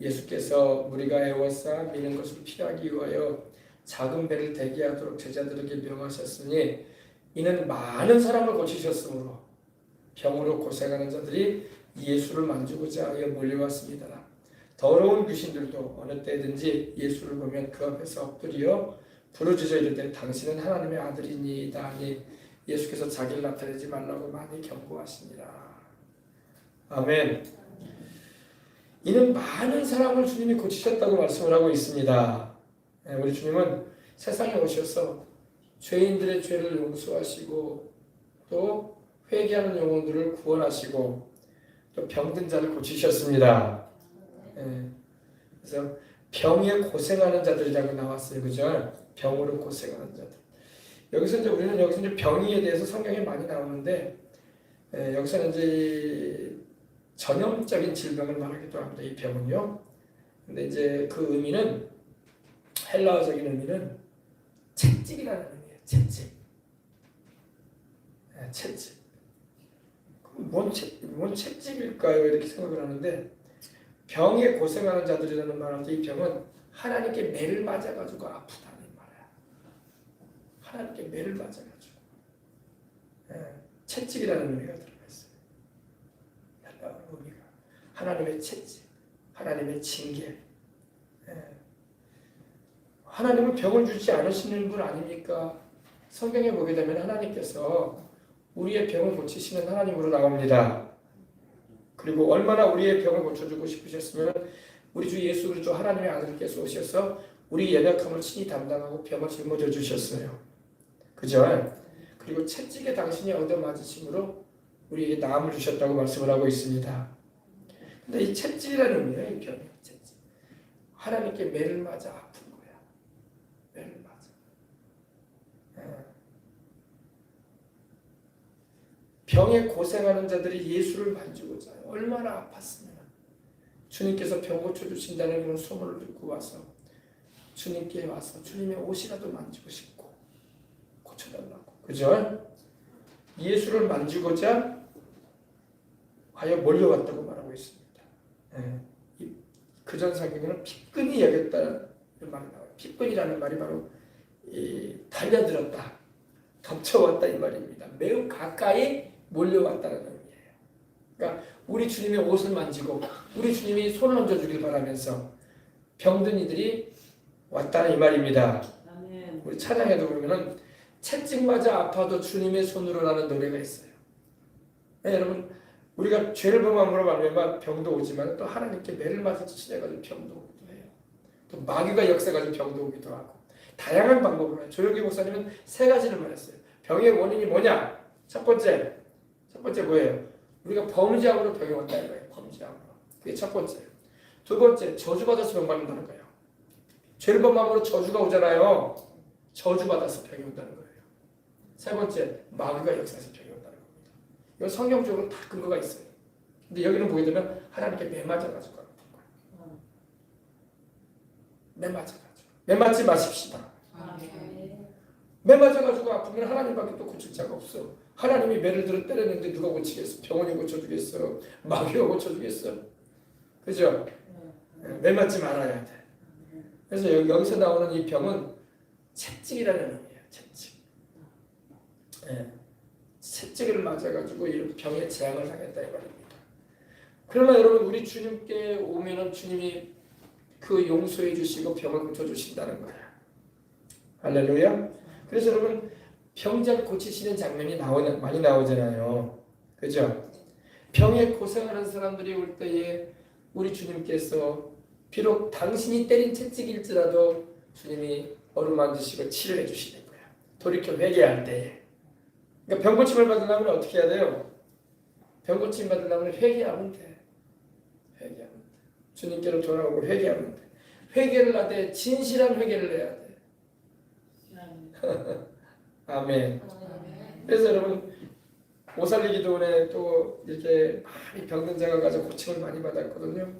예수께서 무리가 애워싸 미는 것을 피하기 위하여 작은 배를 대기하도록 제자들에게 명하셨으니 이는 많은 사람을 고치셨으므로 병으로 고생하는 자들이 예수를 만지고자 하여 몰려왔습니다. 더러운 귀신들도 어느 때든지 예수를 보면 그 앞에서 엎드려 부르짖어 이르되 당신은 하나님의 아들이니이다 하니 예수께서 자기를 나타내지 말라고 많이 경고하시니라. 아멘. 이는 많은 사람을 주님이 고치셨다고 말씀을 하고 있습니다. 우리 주님은 세상에 오셔서 죄인들의 죄를 용서하시고 또 회개하는 영혼들을 구원하시고 또 병든 자를 고치셨습니다. 그래서 병에 고생하는 자들이라고 나왔어요. 그죠? 병으로 고생하는 자들. 우리는 여기서 이제 병에 대해서 성경에 많이 나오는데, 여기서는 이제 전염적인 질병을 말하기도 합니다. 이 병은요. 근데 이제 그 의미는, 헬라어적인 의미는 채찍이라는 의미예요. 채찍. 채찍. 뭔 채찍일까요? 이렇게 생각을 하는데, 병에 고생하는 자들이라는 말인데, 이 병은 하나님께 매를 맞아가지고 아프다는 말이야. 하나님께 매를 맞아가지고. 채찍이라는 의미가 들어가 있어요. 의미가. 하나님의 채찍, 하나님의 징계. 하나님은 병을 주지 않으시는 분 아닙니까? 성경에 보게 되면 하나님께서 우리의 병을 고치시는 하나님으로 나옵니다. 그리고 얼마나 우리의 병을 고쳐주고 싶으셨으면 우리 주 예수 그리스도 하나님의 아들께서 오셔서 우리 연약함을 친히 담당하고 병을 짊어져 주셨어요. 그죠? 그리고 채찍에 당신이 얻어맞으심으로 우리에게 나음을 주셨다고 말씀을 하고 있습니다. 근데 이 채찍이라는 의미예요. 이 병이 채찍. 하나님께 매를 맞아 아픈 거야. 매를 맞아. 병에 고생하는 자들이 예수를 만지고자 해요. 얼마나 아팠으면 주님께서 병 고쳐주신다는 그런 소문을 듣고 와서 주님께 와서 주님의 옷이라도 만지고 싶고 고쳐달라고. 그죠? 예수를 만지고자 하여 몰려왔다고 말하고 있습니다. 그전 성경에는 피끈이 여겼다는 말이 나와요. 피끈이라는 말이 바로 달려들었다, 덮쳐왔다 이 말입니다. 매우 가까이 몰려왔다는 의미예요. 그러니까 우리 주님의 옷을 만지고 우리 주님이 손을 얹어주길 바라면서 병든 이들이 왔다는 이 말입니다. 아멘. 우리 찬양에도 보면은 채찍맞아 아파도 주님의 손으로라는 노래가 있어요. 네, 여러분 우리가 죄를 범함으로 말미암아 병도 오지만 또 하나님께 매를 맞아 치셔가지고 병도 오기도 해요. 또 마귀가 역사가지고 병도 오기도 하고 다양한 방법으로 해요. 조용기 목사님은 세 가지를 말했어요. 병의 원인이 뭐냐? 첫 번째 뭐예요? 우리가 범죄함으로 병이 온다는 거예요. 범죄함으로. 그게 첫 번째. 두 번째, 저주받아서 병 받는다는 거예요. 죄를 범함으로 저주가 오잖아요. 저주받아서 병이 온다는 거예요. 세 번째, 마귀가 역사해서 병이 온다는 겁니다. 이건 성경적으로 다 근거가 있어요. 근데 여기는 보게 되면 하나님께 매맞아가지고 하는 거예요. 매맞아가지고. 매맞지 마십시다. 매맞아가지고 아프면 하나님밖에 또 고칠 자가 없어. 하나님이 매를 들어 때렸는데 누가 고치겠어? 병원이 고쳐주겠어? 마귀가 고쳐주겠어? 그죠? 매맞지 말아야 돼. 그래서 여기서 나오는 이 병은 채찍이라는 의미예요. 채찍. 채찍을 맞아가지고 이 병에 재앙을 당했다 이 말입니다. 그러나 여러분 우리 주님께 오면은 주님이 그 용서해 주시고 병을 고쳐주신다는 거예요. 할렐루야. 그래서 여러분 병자를 고치시는 장면이 많이 나오잖아요. 그죠? 병에 고생하는 사람들이 올 때에 우리 주님께서 비록 당신이 때린 채찍일지라도 주님이 어루만지시고 치료해 주시는 거야. 돌이켜 회개할 때에. 그러니까 병고침을 받으려면 어떻게 해야 돼요? 병고침 받으려면 회개하면 돼. 회개하면 돼. 주님께로 돌아오고 회개하면 돼. 회개를 하되 진실한 회개를 해야 돼. 아멘. 그래서 여러분 오살리 기도원에 또 이렇게 많이 병든 자가 가서 고침을 많이 받았거든요.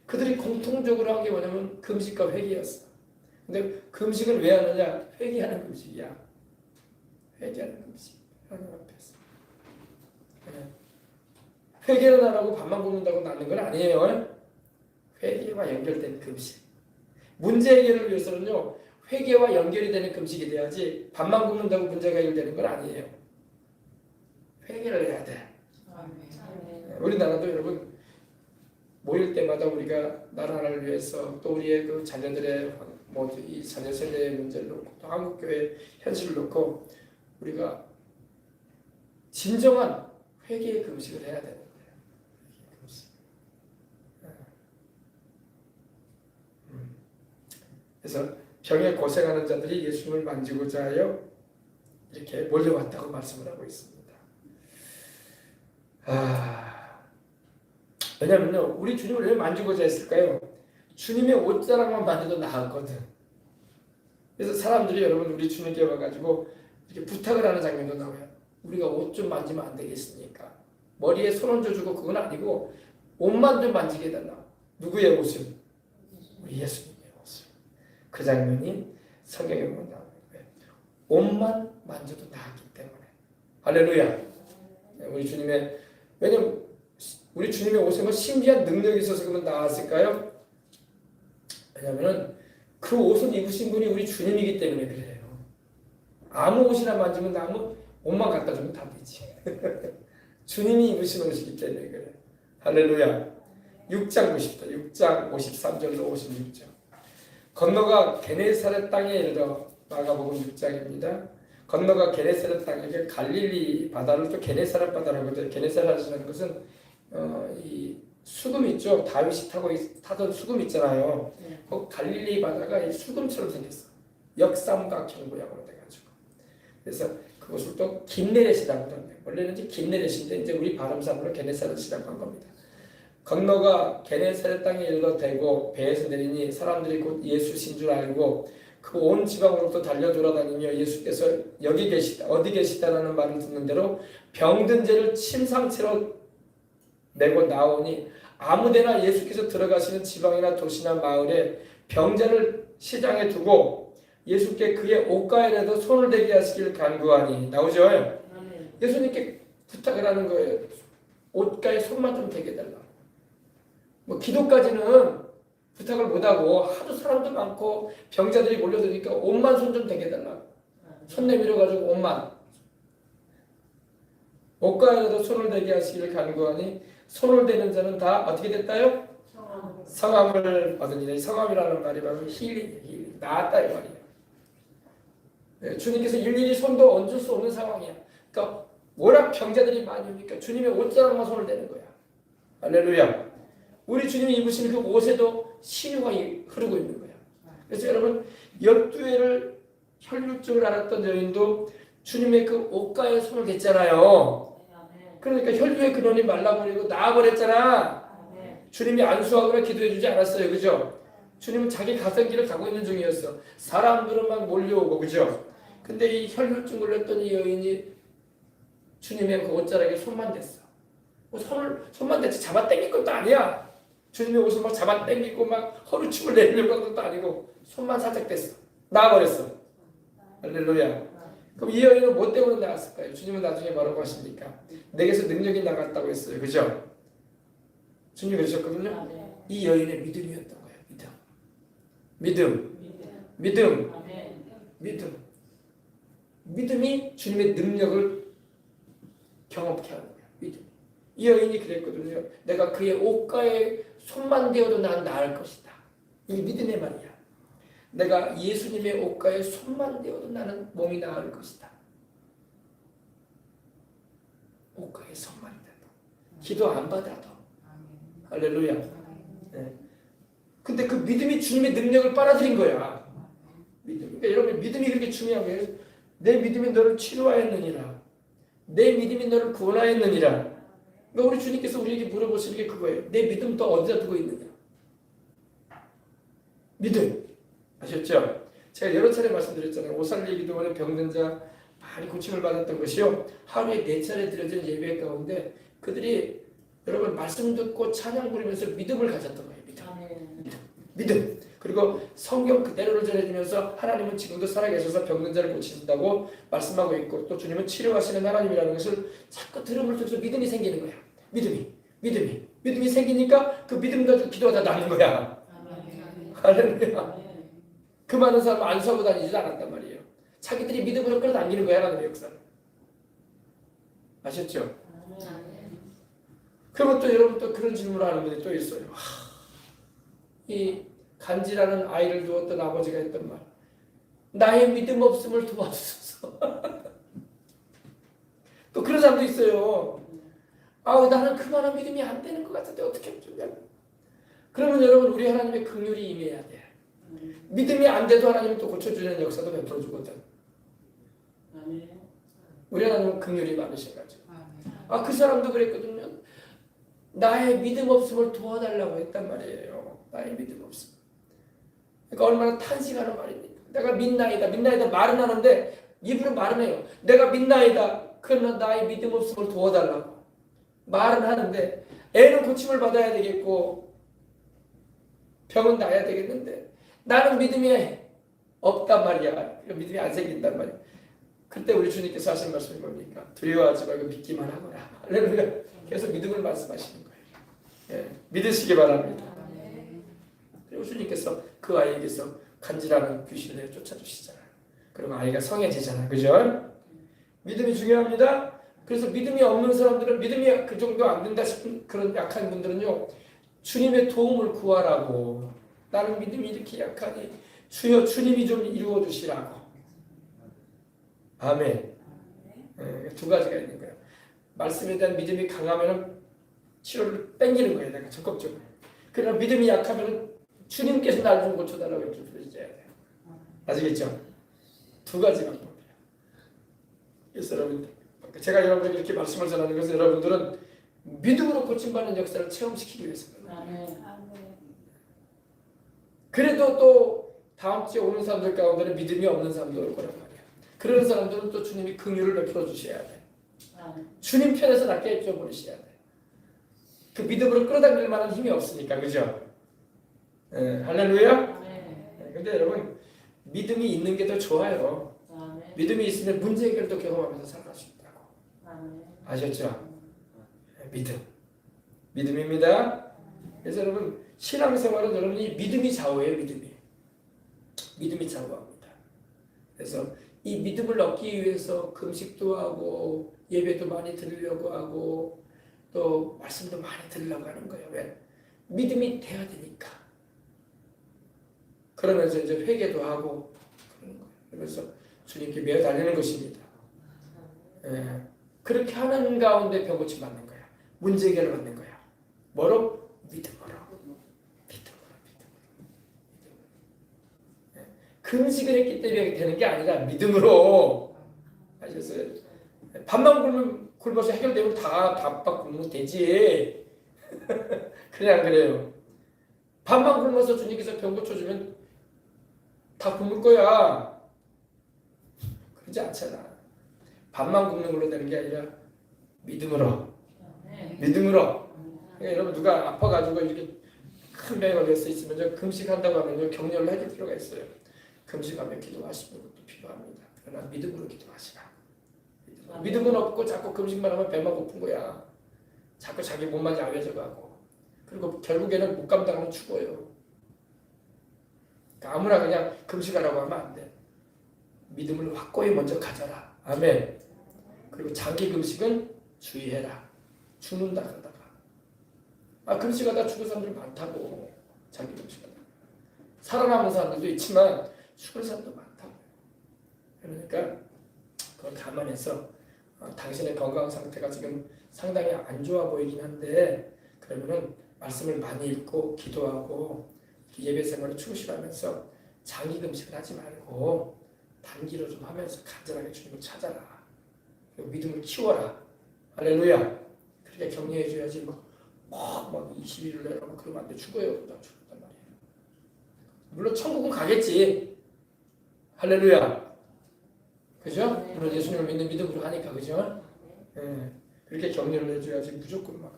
그들이 공통적으로 한 게 뭐냐면 금식과 회개였어. 근데 금식을 왜 하느냐? 회개하는 금식이야. 회개하는 금식. 하나님 앞에서. 회개를 하라고 밥만 굶는다고 낫는 건 아니에요. 회개와 연결된 금식. 문제 해결을 위해서는요. 회개와 연결이 되는 금식이 돼야지 밥만 굶는다고 문제가 해결되는 건 아니에요. 회개를 해야 돼. 우리나라도 여러분 모일 때마다 우리가 나라를 위해서 또 우리의 그 자녀들의 이 자녀 세대의 문제를 놓고 또 한국교회 현실을 놓고 우리가 진정한 회개의 금식을 해야 되는 거예요. 금식. 그래서 병에 고생하는 자들이 예수님을 만지고자 하여 이렇게 몰려왔다고 말씀을 하고 있습니다. 왜냐면요, 우리 주님을 왜 만지고자 했을까요? 주님의 옷자락만 만져도 나았거든. 그래서 사람들이 여러분 우리 주님께 와가지고 이렇게 부탁을 하는 장면도 나와요. 우리가 옷 좀 만지면 안 되겠습니까? 머리에 손 얹어주고 그건 아니고 옷만 좀 만지게 해달라. 누구의 옷을? 우리 예수님의 옷을. 그 장면이 성경에 보면 나오는 거예요. 옷만 만져도 나았기 때문에. 할렐루야. 우리 주님의 왜냐면 우리 주님의 옷에 뭐 신비한 능력이 있어서 그러면 나았을까요? 왜냐하면 그 옷을 입으신 분이 우리 주님이기 때문에 그래요. 아무 옷이나 만지면 아무 옷만 갖다 주면 다 되지. 주님이 입으신 옷이기 때문에 그래. 할렐루야. 6장 보십시다. 6장 53절로 56절. 건너가 게네사렛 땅에 이르러 마가복음 6장입니다. 건너가 게네사렛 땅에 갈릴리 바다를 또 게네사렛 바다라고 하죠. 게네사렛이라는 것은 이 수금 있죠. 다윗이 타던 수금 있잖아요. 그 갈릴리 바다가 이 수금처럼 생겼어. 역삼각형 모양으로 돼가지고. 그래서 그것을 또 긴네렛이라고 합니다. 원래는 이제 긴네렛인데 이제 우리 발음상으로 게네사렛이라고 한 겁니다. 건너가 게네사렛 땅에 이르러 대고 배에서 내리니 사람들이 곧 예수신 줄 알고 그 온 지방으로부터 달려 돌아다니며 예수께서 여기 계시다 어디 계시다라는 말을 듣는 대로 병든 자를 침상채로 내고 나오니 아무데나 예수께서 들어가시는 지방이나 도시나 마을에 병자를 시장에 두고 예수께 그의 옷가에라도 손을 대게 하시길 간구하니. 나오죠? 예수님께 부탁을 하는 거예요. 옷가에 손만 좀 대게 해달라. 뭐 기도까지는 부탁을 못하고 하도 사람도 많고 병자들이 몰려드니까 옷만 손 좀 대게 해달라. 손 내밀어가지고 옷가에라도 손을 대게 하시기를 간구하니 손을 대는 자는 다 어떻게 됐다요? 성함을 얻으니라. 성함이라는 말이 바로 힐링, 나았다 이 말이에요. 네, 주님께서 일일이 손도 얹을 수 없는 상황이야. 그러니까 워낙 병자들이 많이 오니까 주님의 옷자락만 손을 대는 거야. 할렐루야. 우리 주님이 입으신 그 옷에도 신유가 흐르고 있는 거야. 그래서 여러분 12회를 혈루증을 앓았던 여인도 주님의 그 옷가에 손을 댔잖아요. 그러니까 혈류의 근원이 말라버리고 나아버렸잖아. 주님이 안수하거나 기도해 주지 않았어요. 그죠? 주님은 자기 가던 길을 가고 있는 중이었어. 사람들은 막 몰려오고, 그죠? 근데 이 혈류증 걸렸던 이 여인이 주님의 그 옷자락에 손만 댔어. 뭐 손만 댔지 잡아 당길 것도 아니야. 주님의 옷을 막 잡아 당기고 막 허리춤을 내리려고 한 것도 아니고 손만 살짝 댔어. 나아버렸어. 할렐루야. 그럼 이 여인은 뭐 때문에 나갔을까요? 주님은 나중에 뭐라고 하십니까? 내게서 능력이 나갔다고 했어요. 그죠? 주님이 그러셨거든요. 이 여인의 믿음이었던 거예요. 믿음. 믿음이 주님의 능력을 경험케 하는 거예요. 믿음. 이 여인이 그랬거든요. 내가 그의 옷가에 손만 대어도 난 나을 것이다. 이 믿음의 말이야. 내가 예수님의 옷가에 손만 대어도 나는 몸이 나을 것이다. 옷가에 손만 대도 기도 안 받아도. 할렐루야. 네. 근데 그 믿음이 주님의 능력을 빨아들인 거야. 믿음. 그러니까 여러분 믿음이 그렇게 중요한 거예요. 내 믿음이 너를 치료하였느니라. 내 믿음이 너를 구원하였느니라. 그러니까 우리 주님께서 우리에게 물어보시는 게 그거예요. 내 믿음 또 어디다 두고 있느냐. 믿음. 아셨죠? 제가 여러 차례 말씀드렸잖아요. 오살리 기도원에 병든 자 많이 고침을 받았던 것이요. 하루에 4차례 드려진 예배 가운데 그들이 여러분 말씀 듣고 찬양 부르면서 믿음을 가졌던 거예요. 믿음. 그리고 성경 그대로를 전해주면서 하나님은 지금도 살아계셔서 병든 자를 고치신다고 말씀하고 있고 또 주님은 치료하시는 하나님이라는 것을 자꾸 들으면서 믿음이 생기는 거야. 믿음이 생기니까 그 믿음과 기도가 다 나는 거야. 할렐루야. 그 많은 사람은 안수하고 다니지 않았단 말이에요. 자기들이 믿음으로 끌어당기는 거야. 하나님의 역사를. 아셨죠? 그리고 또 여러분 또 그런 질문을 하는 분이 또 있어요. 이 간지라는 아이를 두었던 아버지가 했던 말. 나의 믿음 없음을 도와주소서. 또 그런 사람도 있어요. 나는 그만한 믿음이 안 되는 것 같은데 어떻게 하면 좋냐. 그러면 여러분 우리 하나님의 긍휼이 임해야 돼. 믿음이 안 돼도 하나님은 또 고쳐주는 역사도 베풀어 주거든. 우리 하나님은 긍휼이 많으셔가지고. 그 사람도 그랬거든요. 나의 믿음 없음을 도와달라고 했단 말이에요. 나의 믿음 없음. 그러니까 얼마나 탄식하는 말입니까? 내가 믿나이다. 말은 하는데 입으로 말은 해요. 내가 믿나이다. 그러나 나의 믿음 없음을 도와달라고. 말은 하는데 애는 고침을 받아야 되겠고 병은 나야 되겠는데 나는 믿음이 없단 말이야. 믿음이 안 생긴단 말이야. 그때 우리 주님께서 하신 말씀이 뭡니까? 두려워하지 말고 믿기만 하거라. 할렐루야. 계속 믿음을 말씀하시는 거예요. 예, 믿으시기 바랍니다. 그리고 주님께서 그 아이에게서 간지라는 귀신을 쫓아주시잖아요. 그리고 아이가 성해지잖아요. 그죠? 믿음이 중요합니다. 그래서 믿음이 없는 사람들은 믿음이 그 정도 안 된다 싶은 그런 약한 분들은요. 주님의 도움을 구하라고. 나는 믿음이 이렇게 약하니 주여 주님이 좀 이루어 주시라고. 아멘. 두 가지가 있는 거예요. 말씀에 대한 믿음이 강하면 치료를 땡기는 거예요. 내가 적극적으로. 그러나 믿음이 약하면 주님께서 나를 좀 고쳐달라고 이렇게 부르셔야 돼요. 아시겠죠? 두 가지 방법이에요. 그래서 여러분, 제가 여러분에게 이렇게 말씀을 전하는 것은 여러분들은 믿음으로 고침받는 역사를 체험시키기 위해서입니다. 그래도 또 다음 주에 오는 사람들 가운데는 믿음이 없는 사람도 올 거란 말이에요. 그런 사람들은 또 주님이 긍휼을 베풀어 주셔야 돼요. 주님 편에서 낫게 해줘버리셔야 돼요. 그 믿음으로 끌어당길 만한 힘이 없으니까. 그죠? 할렐루야. 근데 여러분 믿음이 있는 게 더 좋아요. 믿음이 있으면 문제 해결도 경험하면서 살아갈 수 있다고. 아셨죠? 믿음입니다. 그래서 여러분 신앙생활은 여러분이 믿음이 좌우해요. 믿음이 좌우합니다. 그래서 이 믿음을 얻기 위해서 금식도 하고 예배도 많이 드리려고 하고 또 말씀도 많이 들으려고 하는 거예요. 왜? 믿음이 돼야 되니까. 그러면서 이제 회개도 하고 그러는 거예요. 그래서 주님께 매어 달리는 것입니다. 예. 그렇게 하는 가운데 병고침 받는 거야. 문제 해결을 받는 거야. 뭐로? 믿음으로. 예. 금식을 했기 때문에 되는 게 아니라 믿음으로. 아셨어요? 밥만 굶어서 해결되면 다 밥만 굶으면 되지. 그래 안 그래요? 밥만 굶어서 주님께서 병 고쳐주면 다 굶을 거야. 그러지 않잖아. 밥만 굶는 걸로 되는 게 아니라 믿음으로. 그러니까 여러분 누가 아파가지고 이렇게 큰 병에 걸려서 있으면 금식한다고 하면 격려를 해줄 필요가 있어요. 금식하며 기도하시는 것도 필요합니다. 그러나 믿음으로 기도하시라. 믿음은 없고 자꾸 금식만 하면 배만 고픈 거야. 자꾸 자기 몸만 야외져가고 그리고 결국에는 못 감당하면 죽어요. 그러니까 아무나 그냥 금식하라고 하면 안 돼. 믿음을 확고히 먼저 가져라. 아멘. 그리고 장기 금식은 주의해라. 죽는다 그러다가. 금식하다 죽은 사람들 많다고. 장기 금식하다. 살아남은 사람들도 있지만 죽은 사람도 많다고. 그러니까 그걸 감안해서 당신의 건강 상태가 지금 상당히 안 좋아 보이긴 한데 그러면은 말씀을 많이 읽고 기도하고 예배 생활을 충실하면서 장기 금식을 하지 말고 단기로 좀 하면서 간절하게 주님을 찾아라. 그리고 믿음을 키워라. 할렐루야. 그렇게 격려해 줘야지 막 21일 내라고 그러면 안 돼. 죽어요. 나 죽었단 말이에요. 물론 천국은 가겠지. 할렐루야. 그죠? 물론 예수님을 믿는 믿음으로 하니까 그죠? 예. 그렇게 격려를 해줘야지 무조건 막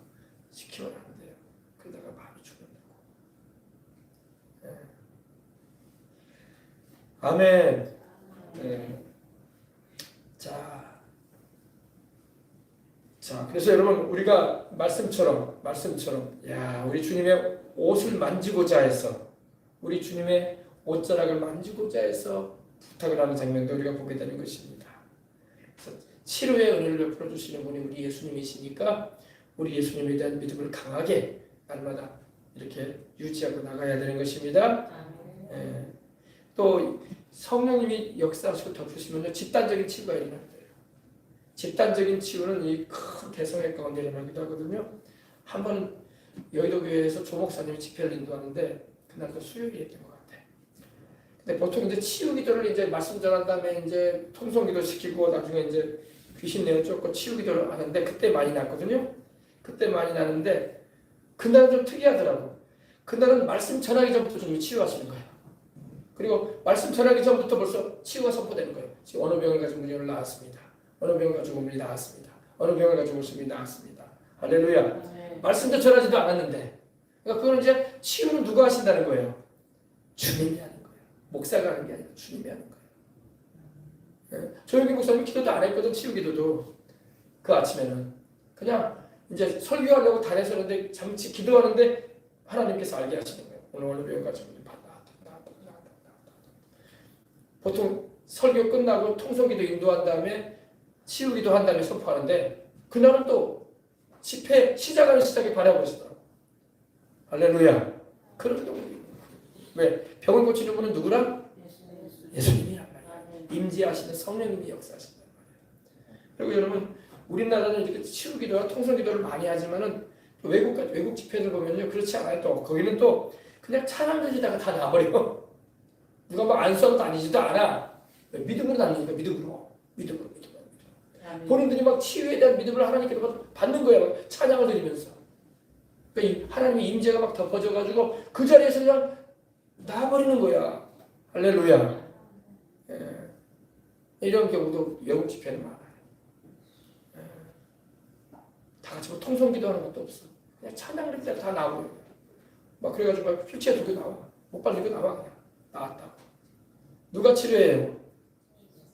지키면 안 돼요. 그러다가 마음이 죽는다고. 예. 아멘. 예. 자, 그래서 여러분 우리가 말씀처럼 야 우리 주님의 옷을 만지고자 해서 우리 주님의 옷자락을 만지고자 해서 부탁을 하는 장면도 우리가 보게 되는 것입니다. 그래서 치료의 은혜를 베풀어 주시는 분이 우리 예수님이시니까 우리 예수님에 대한 믿음을 강하게 날마다 이렇게 유지하고 나가야 되는 것입니다. 예. 또 성령님이 역사하시고 덮으시면 집단적인 치유가 일어납니다. 집단적인 치유는 이 큰 대성회 가운데 일어나기도 하거든요. 한 번 여의도 교회에서 조 목사님이 집회를 인도하는데 그날도 수요일이었던 것 같아요. 근데 보통 이제 치유 기도를 이제 말씀 전한 다음에 이제 통성 기도 시키고 나중에 이제 귀신 내어 쫓고 치유 기도를 하는데 그때 많이 났거든요. 그때 많이 나는데 그날은 좀 특이하더라고. 그날은 말씀 전하기 전부터 좀 치유하시는 거예요. 그리고 말씀 전하기 전부터 벌써 치유가 선포되는 거예요. 지금 어느 병을 가지고 문제를 나왔습니다. 어느 병을 가지고 몸이 나왔습니다. 어느 병을 가지고 웃음이 나왔습니다. 할렐루야. 네. 말씀도 전하지도 않았는데 그러니까 그건 이제 치유는 누가 하신다는 거예요? 주님이 하는 거예요. 목사가 하는 게 아니라 주님이 하는 거예요. 네. 조영기 목사님이 기도도 안 했거든. 치유 기도도. 그 아침에는 그냥 이제 설교하려고 다녔었는데 잠시 기도하는데 하나님께서 알게 하시는 거예요. 오늘 어느 병을 가지고 나왔다. 보통 설교 끝나고 통성기도 인도한 다음에 치유기도 한 다음에 선포하는데 그날은 또 집회 시작하는 시작에 바라보시더라고. 할렐루야. 그런 경우. 왜? 병을 고치는 분은 누구랑? 예수님이란 말이야. 임재하시는 성령님이 역사하신단 말이야. 그리고 여러분 우리나라는 이렇게 치유기도와 통성기도를 많이 하지만은 외국 집회들 보면요 그렇지 않아요. 또 거기는 또 그냥 찬양 드리다가 다 나버려. 누가 뭐 안수하고 다니지도 않아. 믿음으로 다니니까 믿음으로. 본인들이 막 치유에 대한 믿음을 하나님께서 받는 거야. 막 찬양을 드리면서. 그러니까 하나님의 임재가 막 덮어져가지고 그 자리에서 그냥 나와버리는 거야. 할렐루야. 예. 이런 경우도 외국 집회는 많아요. 예. 다 같이 뭐 통성기도 하는 것도 없어. 그냥 찬양을 할 때 다 나와버려. 막 그래가지고 막 휠체어 들고 나와. 목발 들고 나와 그냥. 나았다고. 누가 치료해요?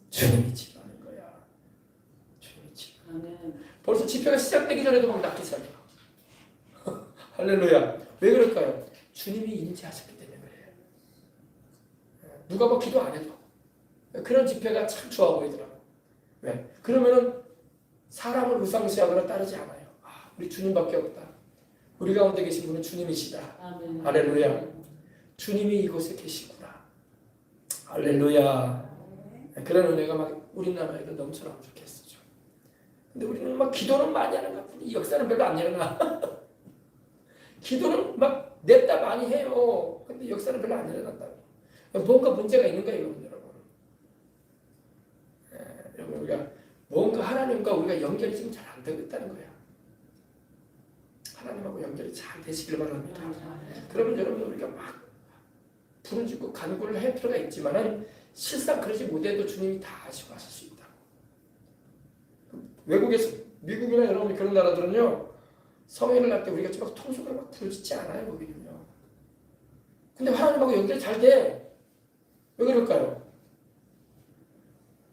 주님이 치료하는 거야. 주님이 치료. 벌써 집회가 시작되기 전에도 막 낫기 시작해. 할렐루야. 왜 그럴까요? 주님이 인지하셨기 때문에 그래요. 누가 뭐 기도 안 해도. 그런 집회가 참 좋아 보이더라고. 왜? 그러면은 사람을 우상시하거나 따르지 않아요. 아, 우리 주님밖에 없다. 우리 가운데 계신 분은 주님이시다. 아멘. 할렐루야. 주님이 이곳에 계시구나. 할렐루야. 그런 은혜가 막 우리나라에도 넘쳐나면 좋겠어. 근데 우리는 막 기도는 많이 하는 것 같은데 역사는 별로 안 일어나. 기도는 막 냈다 많이 해요. 근데 역사는 별로 안 일어난다고. 뭔가 문제가 있는 거예요, 여러분. 여러분, 우리가 뭔가 하나님과 우리가 연결이 지금 잘 안 되고 있다는 거야. 하나님하고 연결이 잘 되시길 바랍니다. 그러면 여러분, 우리가 막 부르짖고 간구를 할 필요가 있지만은 실상 그러지 못해도 주님이 다 아시고 하실 수 있다. 외국에서, 미국이나 여러분 그런 나라들은요, 성회를 할 때 우리가 막 통속을 막 부르짖지 않아요, 거기는요. 근데 하나님하고 연결이 잘 돼. 왜 그럴까요?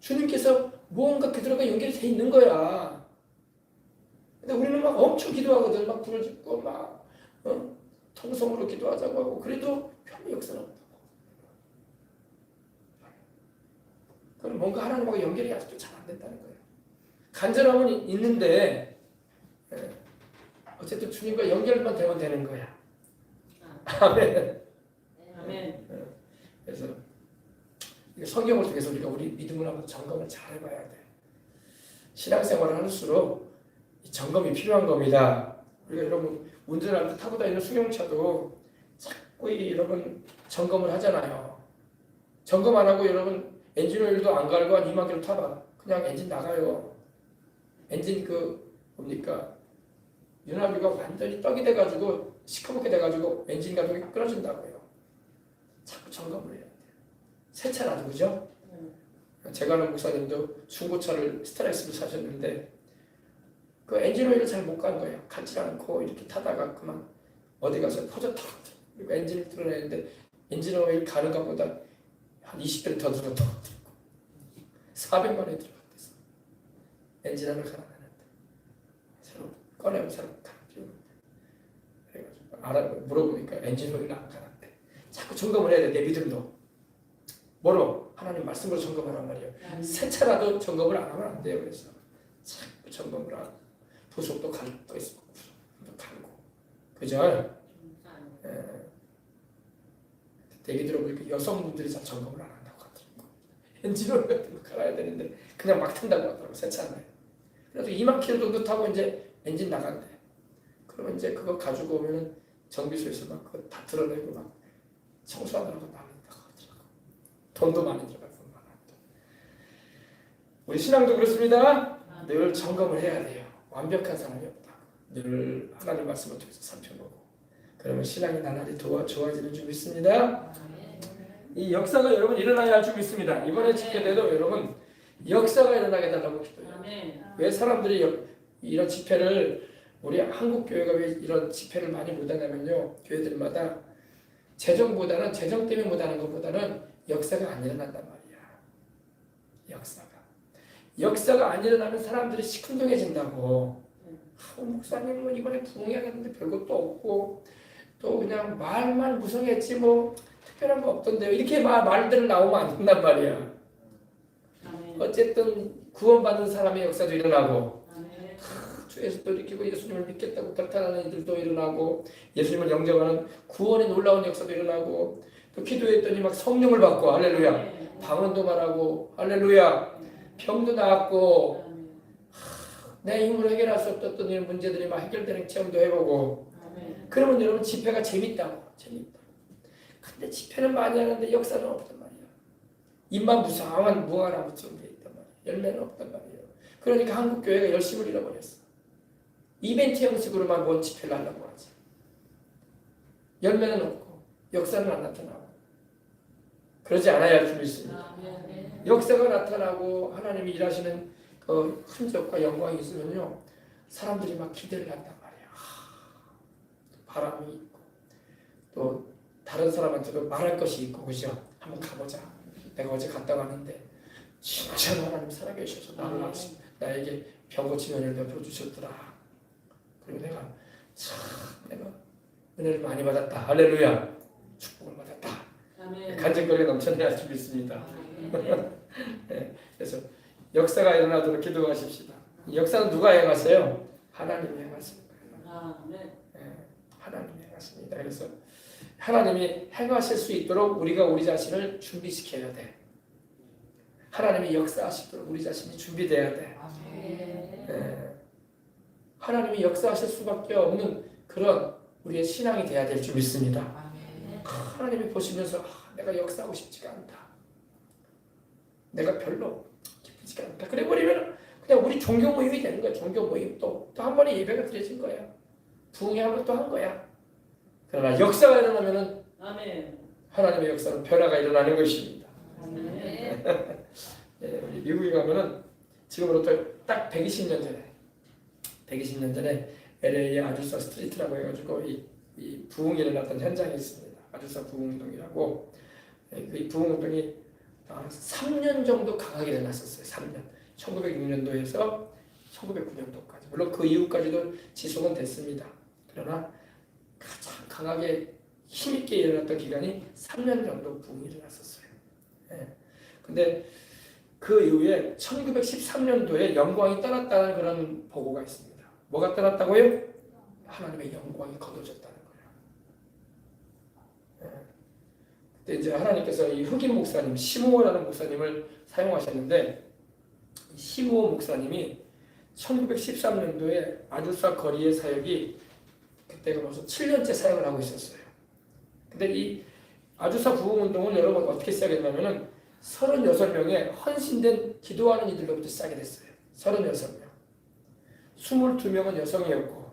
주님께서 무언가 그들과 연결이 돼 있는 거야. 근데 우리는 막 엄청 기도하거든. 막 부르짖고 막 통성으로 기도하자고 하고 그래도 별로 역사는 없다고. 그럼 뭔가 하나님하고 연결이 아직도 잘 안 된다는 거예요. 간절함은 있는데 어쨌든 주님과 연결만 되면 되는 거야. 아멘. 아멘. 그래서 성경을 통해서 우리 믿음을 한번 점검을 잘 해봐야 돼. 신앙생활을 할수록 점검이 필요한 겁니다. 우리가 여러분 운전할 때 타고 다니는 승용차도 자꾸 여러분 점검을 하잖아요. 점검 안 하고 여러분 엔진오일도 안 갈고 한 2만 킬로 타봐. 그냥 엔진 나가요. 엔진 뭡니까? 윤활유가 완전히 떡이 돼가지고 시커멓게 돼가지고 엔진 가동이 끊어진다고요. 자꾸 점검을 해야 돼요. 새 차라도 그죠? 제가 아는 목사님도 중고차를 스트레스를 사셨는데 그 엔진오일을 잘 못 간 거예요. 갖지 않고 이렇게 타다가 그만 어디 가서 퍼졌다고. 그리고 엔진을 뚫어내는데 엔진오일 가는 것보다 한 20배를 더 들었다고. 400만 원이 들어갔댔어. 엔진 하나 갈아내는데 새로 꺼내면 새로 갈아끼우는데 그래가지고 물어보니까 엔진오일을 안 갈았대. 자꾸 점검을 해야 돼. 내 믿음도. 뭐로? 하나님 말씀으로 점검하란 말이에요. 새 차라도 점검을 안 하면 안 돼요. 그래서 자꾸 점검을 하고 부속도 갈 거 있고 부속도 갈고 그죠? 얘기 들어보니까 여성분들이 잘 점검을 안 한다고 하더라고요. 엔진오일 같은 거 갈아야 되는데 그냥 막 탄다고 하더라고요. 새 차는. 그래서 2만 킬로 정도 타고 이제 엔진 나간대. 그러면 이제 그거 가지고 오면은 정비소에서 막 그거 다 드러내고 막 청소하느라고 나른다고 하더라고요. 돈도 많이 들어가고 많아. 우리 신앙도 그렇습니다. 늘 점검을 해야 돼요. 완벽한 사람이 없다. 늘 하나님 말씀을 통해서 살펴보고 그러면 신앙이 나날이 좋아지는 줄 믿습니다. 이 역사가 여러분 일어나야 할 줄 믿습니다. 이번에 집회 때도 여러분 역사가 일어나게 달라고 기도해요. 왜 사람들이 이런 집회를 우리 한국 교회가 왜 이런 집회를 많이 못하냐면요. 교회들마다 재정 때문에 못하는 것보다는 역사가 안 일어난단 말이야. 역사가 안 일어나면 사람들이 시큰둥해진다고. 목사님은 이번에 부흥해야겠는데 별것도 없고 또 그냥 말만 무성했지 뭐 특별한 거 없던데요. 이렇게 말들 나오면 안 된단 말이야. 어쨌든 구원받는 사람의 역사도 일어나고 주 예수도 일으키고 예수님을 믿겠다고 결단하는 이들도 일어나고 예수님을 영접하는 구원의 놀라운 역사도 일어나고 또 기도했더니 막 성령을 받고 할렐루야. 방언도 말하고 할렐루야. 병도 나았고 내 힘으로 해결할 수 없었던 이런 문제들이 막 해결되는 체험도 해보고 그러면 여러분 집회가 재밌다. 근데 집회는 많이 하는데 역사는 없단 말이야. 입만 무성한 무화과나무처럼 돼 있단 말이야. 열매는 없단 말이에요. 그러니까 한국 교회가 열심을 잃어버렸어. 이벤트 형식으로만 뭔 집회를 하려고 하지. 열매는 없고 역사는 안 나타나고 그러지 않아야 할 줄 있습니다. 역사가 나타나고 하나님이 일하시는 그 흔적과 영광이 있으면요 사람들이 막 기대를 한단 말이야. 바람이 있고 또 다른 사람한테도 말할 것이 있고 그죠? 한번 가보자. 내가 어제 갔다 왔는데 진짜 하나님 살아계셔서 나에게 병 고친 은혜를 베풀어 주셨더라. 그리고 내가 은혜를 많이 받았다. 할렐루야. 축복을 받았다. 간증거리가 넘쳐나야 할 수 있습니다. 네, 그래서 역사가 일어나도록 기도하십시다. 이 역사는 누가 행하세요? 하나님이 행하십니다. 하나님이 행하십니다. 그래서 하나님이 행하실 수 있도록 우리가 우리 자신을 준비시켜야 돼. 하나님이 역사하시도록 우리 자신이 준비돼야 돼. 네. 하나님이 역사하실 수밖에 없는 그런 우리의 신앙이 돼야 될 줄 믿습니다. 하나님이 보시면서 내가 역사하고 싶지가 않다. 내가 별로 기쁘지가 않다. 그래 버리면 그냥 우리 종교 모임이 되는 거야. 종교 모임 또 한 번에 예배가 드려진 거야. 부흥회 한번 또 한 거야. 그러나 역사가 일어나면은 하나님의 역사는 변화가 일어나는 것입니다. 예, 우리 미국에 가면은 지금으로부터 딱 120년 전에 LA의 아주사 스트리트라고 해가지고 이 부흥이 일어났던 현장이 있습니다. 아주사 부흥운동이라고. 이 부흥운동이 3년 정도 강하게 일어났었어요. 3년. 1906년도에서 1909년도까지. 물론 그 이후까지도 지속은 됐습니다. 그러나 가장 강하게 힘있게 일어났던 기간이 3년 정도 부흥이 일어났었어요. 근데 그 이후에 1913년도에 영광이 떠났다는 그런 보고가 있습니다. 뭐가 떠났다고요? 하나님의 영광이 거둬졌다는 거예요. 그때 이제 하나님께서 이 흑인 목사님, 시므오라는 목사님을 사용하셨는데, 이 시므오 목사님이 1913년도에 아주사 거리의 사역이 그때가 벌써 7년째 사역을 하고 있었어요. 근데 이 아주사 부흥운동을 여러분 어떻게 시작했냐면은 36명의 헌신된 기도하는 이들로부터 시작이 됐어요. 36명. 22명은 여성이었고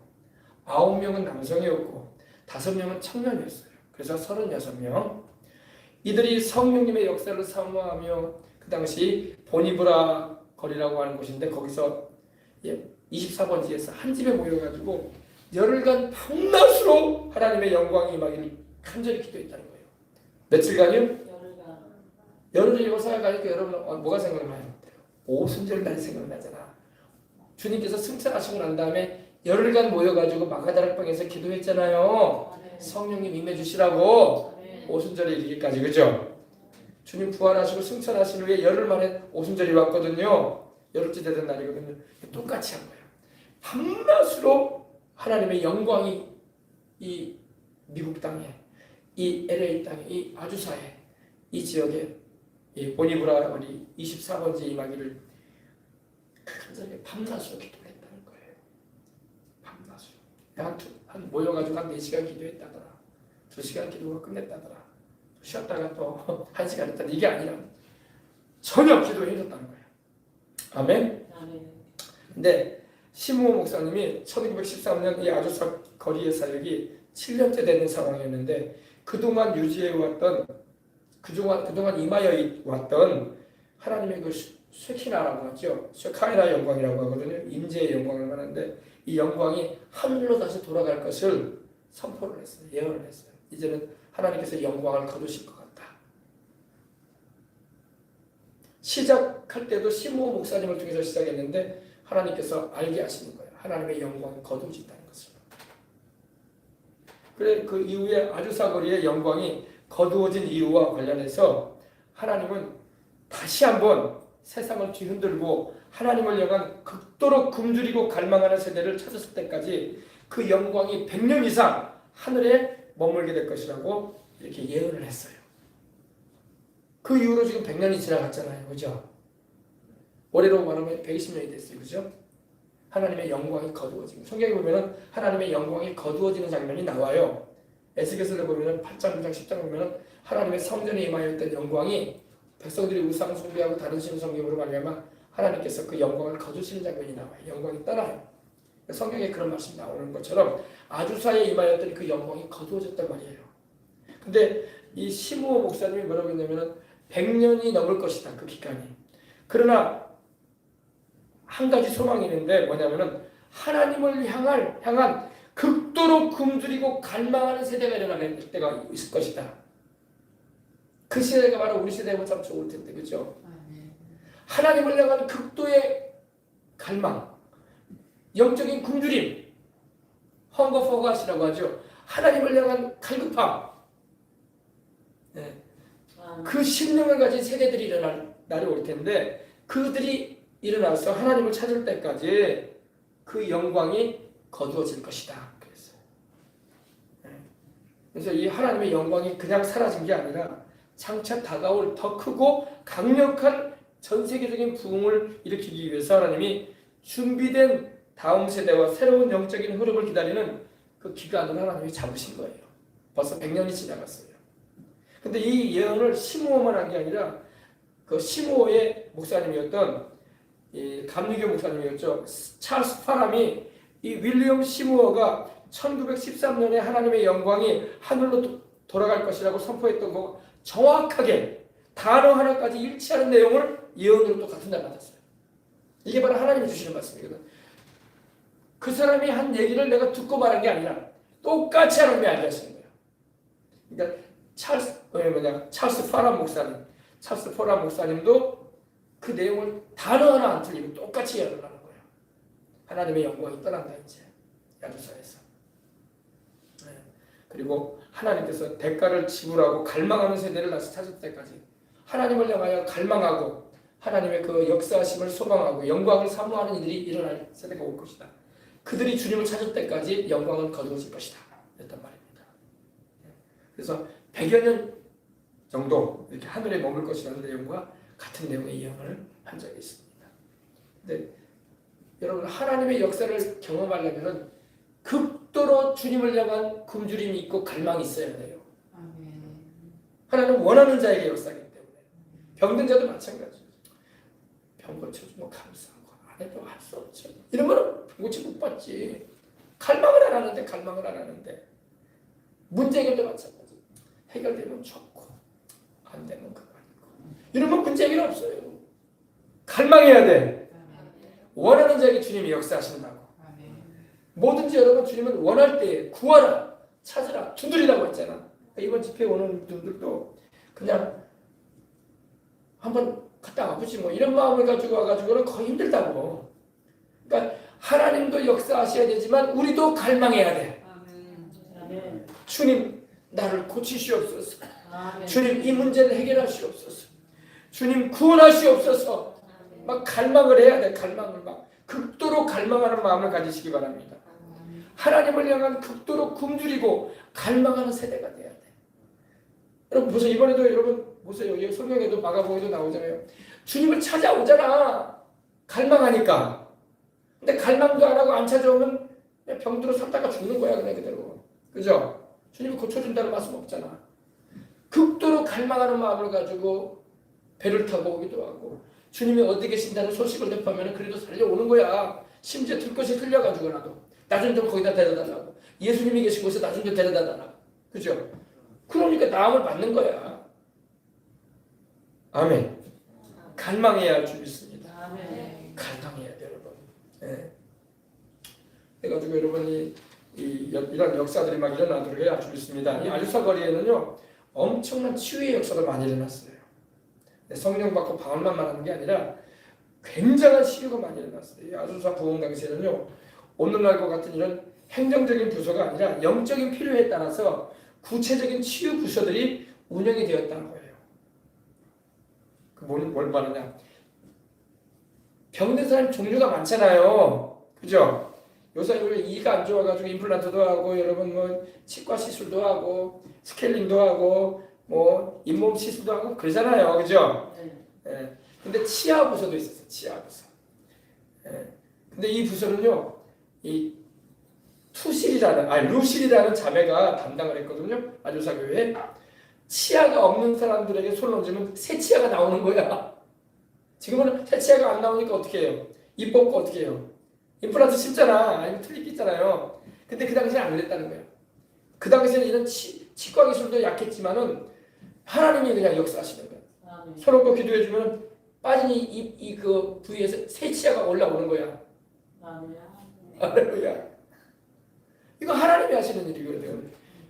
9명은 남성이었고 5명은 청년이었어요. 그래서 36명. 이들이 성령님의 역사를 사모하며 그 당시 보니브라 거리라고 하는 곳인데 거기서 24번지에서 한 집에 모여가지고 열흘간 밤낮으로 하나님의 영광이 임하기를 간절히 기도했다는 거예요. 며칠간이요? 열흘을 이고 살아가니까 여러분 뭐가 생각나요? 오순절 날이 생각나잖아. 주님께서 승천하시고 난 다음에 열흘간 모여가지고 마가다락방에서 기도했잖아요. 성령님 임해주시라고. 오순절에 이르기까지. 그죠? 주님 부활하시고 승천하신 후에 열흘 만에 오순절이 왔거든요. 열흘째 되던 날이거든요. 똑같이 한 거예요. 밤낮으로 하나님의 영광이 이 미국 땅에, 이 LA 땅에, 이 아주사에, 이 지역에 이 보니브라 거리 24번지 임하기를 간절히 밤낮으로 기도를 했다는 거예요. 밤낮으로. 한 모여가지고 한 4시간 기도했다더라. 2시간 기도가 끝냈다더라. 쉬었다가 또 1시간 했다더라. 이게 아니라 전혀 기도해줬다는 거예요. 아멘? 근데 시므오 목사님이 1913년 이 아주사 거리의 사역이 7년째 되는 상황이었는데 그동안 유지해왔던 그동안 임하여 왔던 하나님의 그 쉐키나라고 하죠. 쉐카이나 영광이라고 하거든요. 임재의 영광을 말하는데 이 영광이 하늘로 다시 돌아갈 것을 선포를 했어요. 예언을 했어요. 이제는 하나님께서 영광을 거두실 것 같다. 시작할 때도 시므오 목사님을 통해서 시작했는데 하나님께서 알게 하시는 거예요. 하나님의 영광이 거두어진다는 것을. 그래 그 이후에 아주사 거리의 영광이 거두어진 이유와 관련해서 하나님은 다시 한번 세상을 뒤흔들고 하나님을 향한 극도로 굶주리고 갈망하는 세대를 찾았을 때까지 그 영광이 100년 이상 하늘에 머물게 될 것이라고 이렇게 예언을 했어요. 그 이후로 지금 100년이 지나갔잖아요. 그죠? 올해로 말하면 120년이 됐어요. 그죠? 하나님의 영광이 거두어지고 성경에 보면은 하나님의 영광이 거두어지는 장면이 나와요. 에스겔서를 보면은 8장, 9장, 10장 보면은 하나님의 성전에 임하였던 영광이 백성들이 우상 숭배하고 다른 신 섬김으로 말미암아 하나님께서 그 영광을 거두시는 장면이 나와요. 영광이 떠나요. 성경에 그런 말씀이 나오는 것처럼 아주사에 임하였던 그 영광이 거두어졌단 말이에요. 근데 이 시므오 목사님이 뭐라고 했냐면은 100년이 넘을 것이다. 그 기간이. 그러나 한 가지 소망이 있는데 뭐냐면은 하나님을 향한 극도로 굶주리고 갈망하는 세대가 일어나는 때가 있을 것이다. 그 시대가 바로 우리 시대보다 참 좋을 텐데, 그죠? 하나님을 향한 극도의 갈망, 영적인 굶주림, 헝거 포가시라고 하죠. 하나님을 향한 갈급함, 네. 그 심령을 가진 세대들이 일어날 날이 올 텐데, 그들이 일어나서 하나님을 찾을 때까지 그 영광이 거두어질 것이다. 그랬어요. 네. 그래서 이 하나님의 영광이 그냥 사라진 게 아니라 장차 다가올 더 크고 강력한 전 세계적인 부흥을 일으키기 위해서 하나님이 준비된 다음 세대와 새로운 영적인 흐름을 기다리는 그 기간을 하나님이 잡으신 거예요. 벌써 100년이 지나갔어요. 근데 이 예언을 시므오만 한 게 아니라 그 시므오의 목사님이었던 이 감리교 목사님이었죠. 찰스 파람이 이 윌리엄 시므오가 1913년에 하나님의 영광이 하늘로 돌아갈 것이라고 선포했던 거 정확하게 단어 하나까지 일치하는 내용을 예언으로 또 같은 날 받았어요. 이게 바로 하나님이 주시는 말씀이거든. 그 사람이 한 얘기를 내가 듣고 말한 게 아니라 똑같이 하나님이 알려주시는 거예요. 그러니까 찰스 파람 목사님도 그 내용을 단어 하나 안 틀리고 똑같이 예언을 하는 거예요. 하나님의 영광이 떠난다 이제 야두사에서. 네. 그리고 하나님께서 대가를 지불하고 갈망하는 세대를 다시 찾을 때까지 하나님을 향하여 갈망하고 하나님의 그 역사하심을 소망하고 영광을 사모하는 이들이 일어날 세대가 올 것이다. 그들이 주님을 찾을 때까지 영광은 거두어질 것이다. 였단 말입니다. 그래서 100여 년 정도 이렇게 하늘에 머물 것이라는 내용과 같은 내용의 예언을 한 적이 있습니다. 근데 여러분 하나님의 역사를 경험하려면 극도로 주님을 향한 굶주림이 있고 갈망이 있어야 돼요. 하나님은 원하는 자에게 역사하기 때문에 병든 자도 마찬가지예요. 병 고쳐주면 감사하고 안 해도 할 수 없죠. 이러면 병 고치 못 받지. 갈망을 안 하는데 문제 해결도 마찬가지. 해결되면 좋고 안 되면 그거 아니고. 이러면 문제 해결 없어요. 갈망해야 돼. 원하는 자에게 주님이 역사하신다고. 뭐든지 여러분 주님은 원할 때 구하라, 찾으라, 두드리라고 했잖아. 이번 집회에 오는 분들도 그냥 한번 갔다 와보지 뭐 이런 마음을 가지고 와가지고는 거의 힘들다고. 그러니까 하나님도 역사하셔야 되지만 우리도 갈망해야 돼. 아멘. 주님 나를 고치시옵소서. 아멘. 주님 이 문제를 해결하시옵소서. 주님 구원하시옵소서. 막 갈망을 해야 돼. 갈망을 막 극도로 갈망하는 마음을 가지시기 바랍니다. 하나님을 향한 극도로 굶주리고 갈망하는 세대가 돼야 돼. 여러분 보세요. 이번에도 여러분 보세요. 이 성경에도 마가복음에도 나오잖아요. 주님을 찾아오잖아. 갈망하니까. 근데 갈망도 안 하고 안 찾아오면 병들어 살다가 죽는 거야 그냥 그대로. 그죠? 주님이 고쳐준다는 말씀 없잖아. 극도로 갈망하는 마음을 가지고 배를 타고 오기도 하고 주님이 어디 계신다는 소식을 접하면 그래도 살려오는 거야. 심지어 들것이 틀려가지고라도 나 좀 거기다 데려다달라고. 예수님이 계신 곳에 나 좀 데려다달라고. 그죠? 그러니까 나음을 받는 거야. 아멘. 갈망해야 할 줄 믿습니다. 아멘. 갈망해야 돼요, 여러분. 네. 그래가지고 여러분이 이런 역사들이 막 일어나도록 해야 할 줄 믿습니다. 이 아주사 거리에는요 엄청난 치유의 역사가 많이 일어났어요. 성령 받고 방언만 말하는 게 아니라 굉장한 치유가 많이 일어났어요. 이 아주사 부흥 당시에는요 오늘날과 같은 이런 행정적인 부서가 아니라 영적인 필요에 따라서 구체적인 치유 부서들이 운영이 되었다는 거예요. 뭘 말하냐? 병든 사람 종류가 많잖아요. 그죠? 요새 이가 안 좋아가지고 임플란트도 하고 여러분 뭐 치과 시술도 하고 스케일링도 하고 뭐 잇몸 시술도 하고 그러잖아요. 그죠? 예. 근데 치아 부서도 있었어요. 치아 부서. 예. 근데 이 부서는요, 이 루실이라는 자매가 담당을 했거든요. 아주사 교회에. 치아가 없는 사람들에게 손을 얹으면 새 치아가 나오는 거야. 지금은 새 치아가 안 나오니까 어떻게 해요? 입 뽑고 어떻게 해요? 임플란트 심잖아. 아니면 틀립 있잖아요. 근데 그 당시에는 안 그랬다는 거예요. 그 당시에는 이런 치과 기술도 약했지만은 하나님이 그냥 역사하시는 거예요. 손 얹고 기도해주면 빠진 그 부위에서 새 치아가 올라오는 거야. 할렐루야. 이거 하나님이 하시는 일이거든요.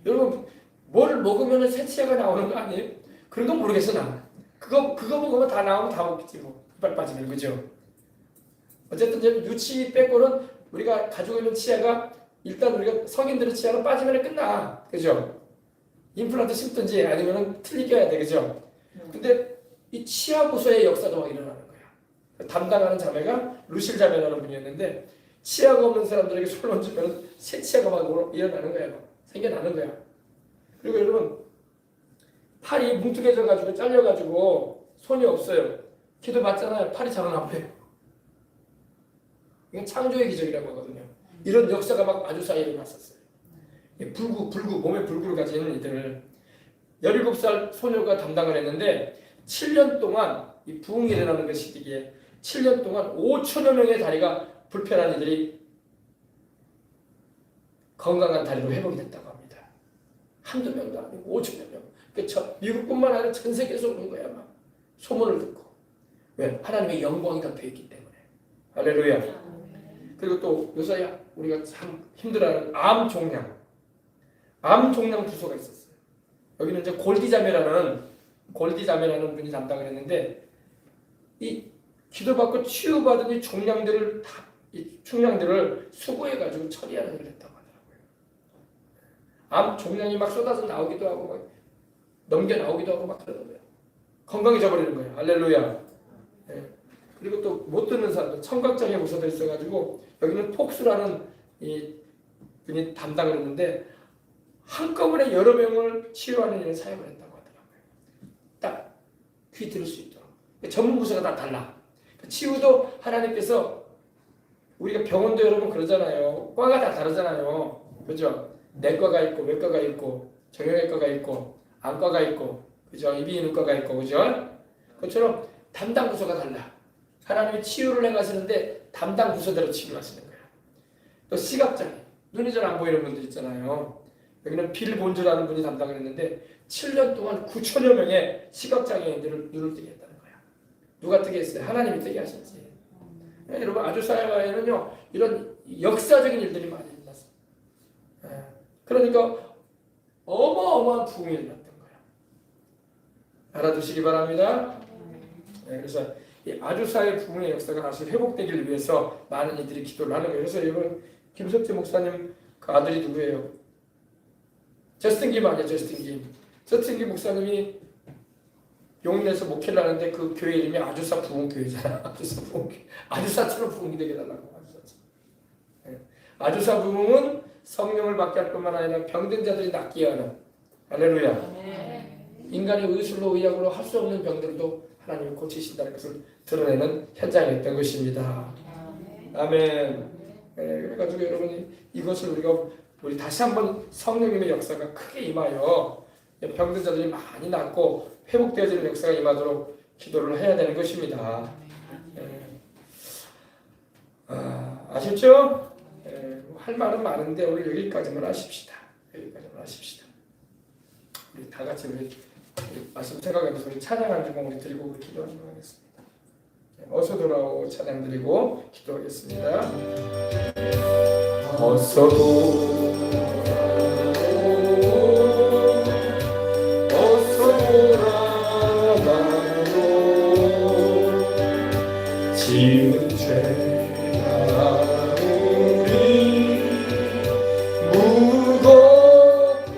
여러분 뭘 먹으면 새 치아가 나오는 거 아니에요? 그런 건 모르겠어 나. 그거 먹으면 다 나오면 다 먹겠지 뭐. 이빨 빠지면 그죠? 어쨌든 이제 유치 빼고는 우리가 가지고 있는 치아가 일단 우리가 성인들의 치아는 빠지면 끝나. 그죠? 임플란트 심든지 아니면은 틀리게 해야 돼. 그죠? 근데 이 치아 부서의 역사도 막 일어나는 거야. 담당하는 자매가 루실 자매라는 분이었는데 치아가 없는 사람들에게 손을 얹으면 새 치아가 막 일어나는 거야. 막 생겨나는 거야. 그리고 여러분 팔이 뭉툭해져 가지고 잘려 가지고 손이 없어요. 기도 받잖아요. 팔이 잘 안 아파요. 이게 창조의 기적이라고 하거든요. 이런 역사가 막 아주사에 일어났었어요. 불구 몸에 불구를 가진 이들을 17살 소녀가 담당을 했는데 7년 동안 이 부흥이 일어나는 그 시기에 7년 동안 5천여 명의 다리가 불편한 이들이 건강한 다리로 회복이 됐다고 합니다. 한두 명도 아니고 5천여 명. 그렇죠. 미국뿐만 아니라 전 세계에서 오는 거야. 막 소문을 듣고. 왜? 하나님의 영광이 덮여 있기 때문에. 할렐루야. 그리고 또 요새 우리가 참 힘들어하는 암 종양 부서가 있었어요. 여기는 이제 골디자매라는 분이 담당을 했는데 이 기도받고 치유받은 이 종양들을 수거해가지고 처리하는 일을 했다고 하더라고요. 암 종양이 막 쏟아져 나오기도 하고 막 넘겨 나오기도 하고 막 그러는 거예요. 건강해져 버리는 거예요. 할렐루야. 네. 그리고 또 못 듣는 사람들 청각장애 부서도 있어가지고 여기는 폭수라는 이 분이 담당을 했는데 한꺼번에 여러 명을 치유하는 일을 사용을 했다고 하더라고요. 딱 귀 들을 수 있도록. 전문 부서가 다 달라. 치유도 하나님께서 우리가 병원도 여러분 그러잖아요. 과가 다 다르잖아요. 그죠? 내과가 있고 외과가 있고 정형외과가 있고 안과가 있고 그죠? 이비인후과가 있고 그죠? 그것처럼 담당 부서가 달라. 하나님이 치유를 행하시는데 담당 부서대로 치유하시는 거야. 또 시각장애, 눈이 잘 안 보이는 분들 있잖아요. 여기는 빌 본즈라는 분이 담당을 했는데 7년 동안 9천여 명의 시각장애인들을 눈을 뜨게 했다는 거야. 누가 뜨게 했어요? 하나님이 뜨게 하셨지. 여러분 아주사야에는요 이런 역사적인 일들이 많이 일어났어요. 그러니까 어마어마한 부흥이 일어났던 거야. 알아두시기 바랍니다. 그래서 이 아주사의 부흥의 역사가 다시 회복되기를 위해서 많은 이들이 기도를 하는 거예요. 그래서 여러분 김석재 목사님 그 아들이 누구예요? 저스틴 김 아니에요? 저스틴 김 목사님이 용인에서 목회를 하는데 그 교회 이름이 아주사 부흥교회잖아. 아주사처럼 부흥이 되게 달라고. 아주사 부흥은 성령을 받게 할 뿐만 아니라 병든 자들이 낫게 하는. 할렐루야. 인간의 의술로 의학으로 할 수 없는 병들도 하나님이 고치신다는 것을 드러내는 현장이었던 것입니다. 아멘. 그래가지고 여러분이 이것을 우리 다시 한번 성령님의 역사가 크게 임하여 병든 자들이 많이 낫고 회복되어지는 역사가 임하도록 기도를 해야 되는 것입니다. 아셨죠? 할 말은 많은데 오늘 여기까지만 하십시다. 우리 다 같이 우리 말씀 생각하면서 우리 찬양 한 주곡 우리 드리고 기도하도록 하겠습니다. 어서 돌아오 찬양 드리고 기도하겠습니다. 어서 돌아가요 지은 죄가 우리 무겁고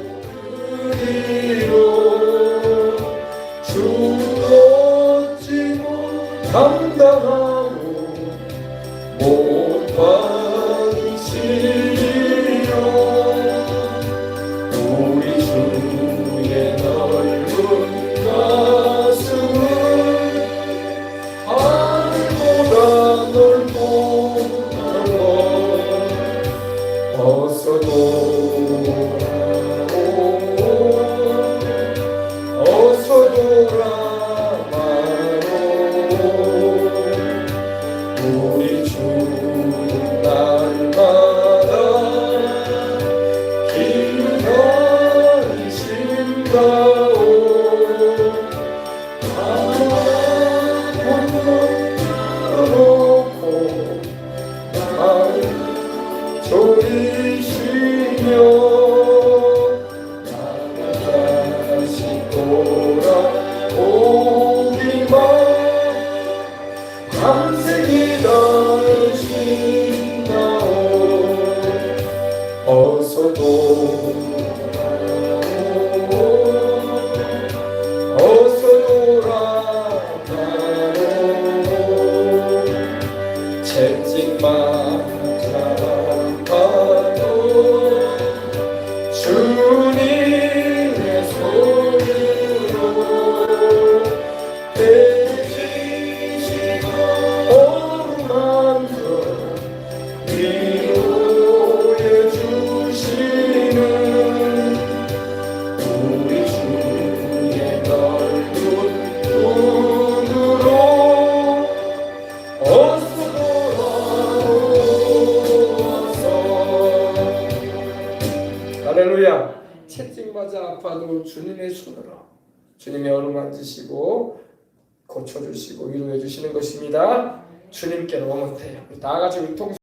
그리로 죽었지 감당하고 못 받으시리요 할렐루야. 채찍 맞아 아파도 주님의 손으로 주님의 어루만지시고 고쳐주시고 위로해 주시는 것입니다. 주님께로 오면 돼요. 다 같이 우리 통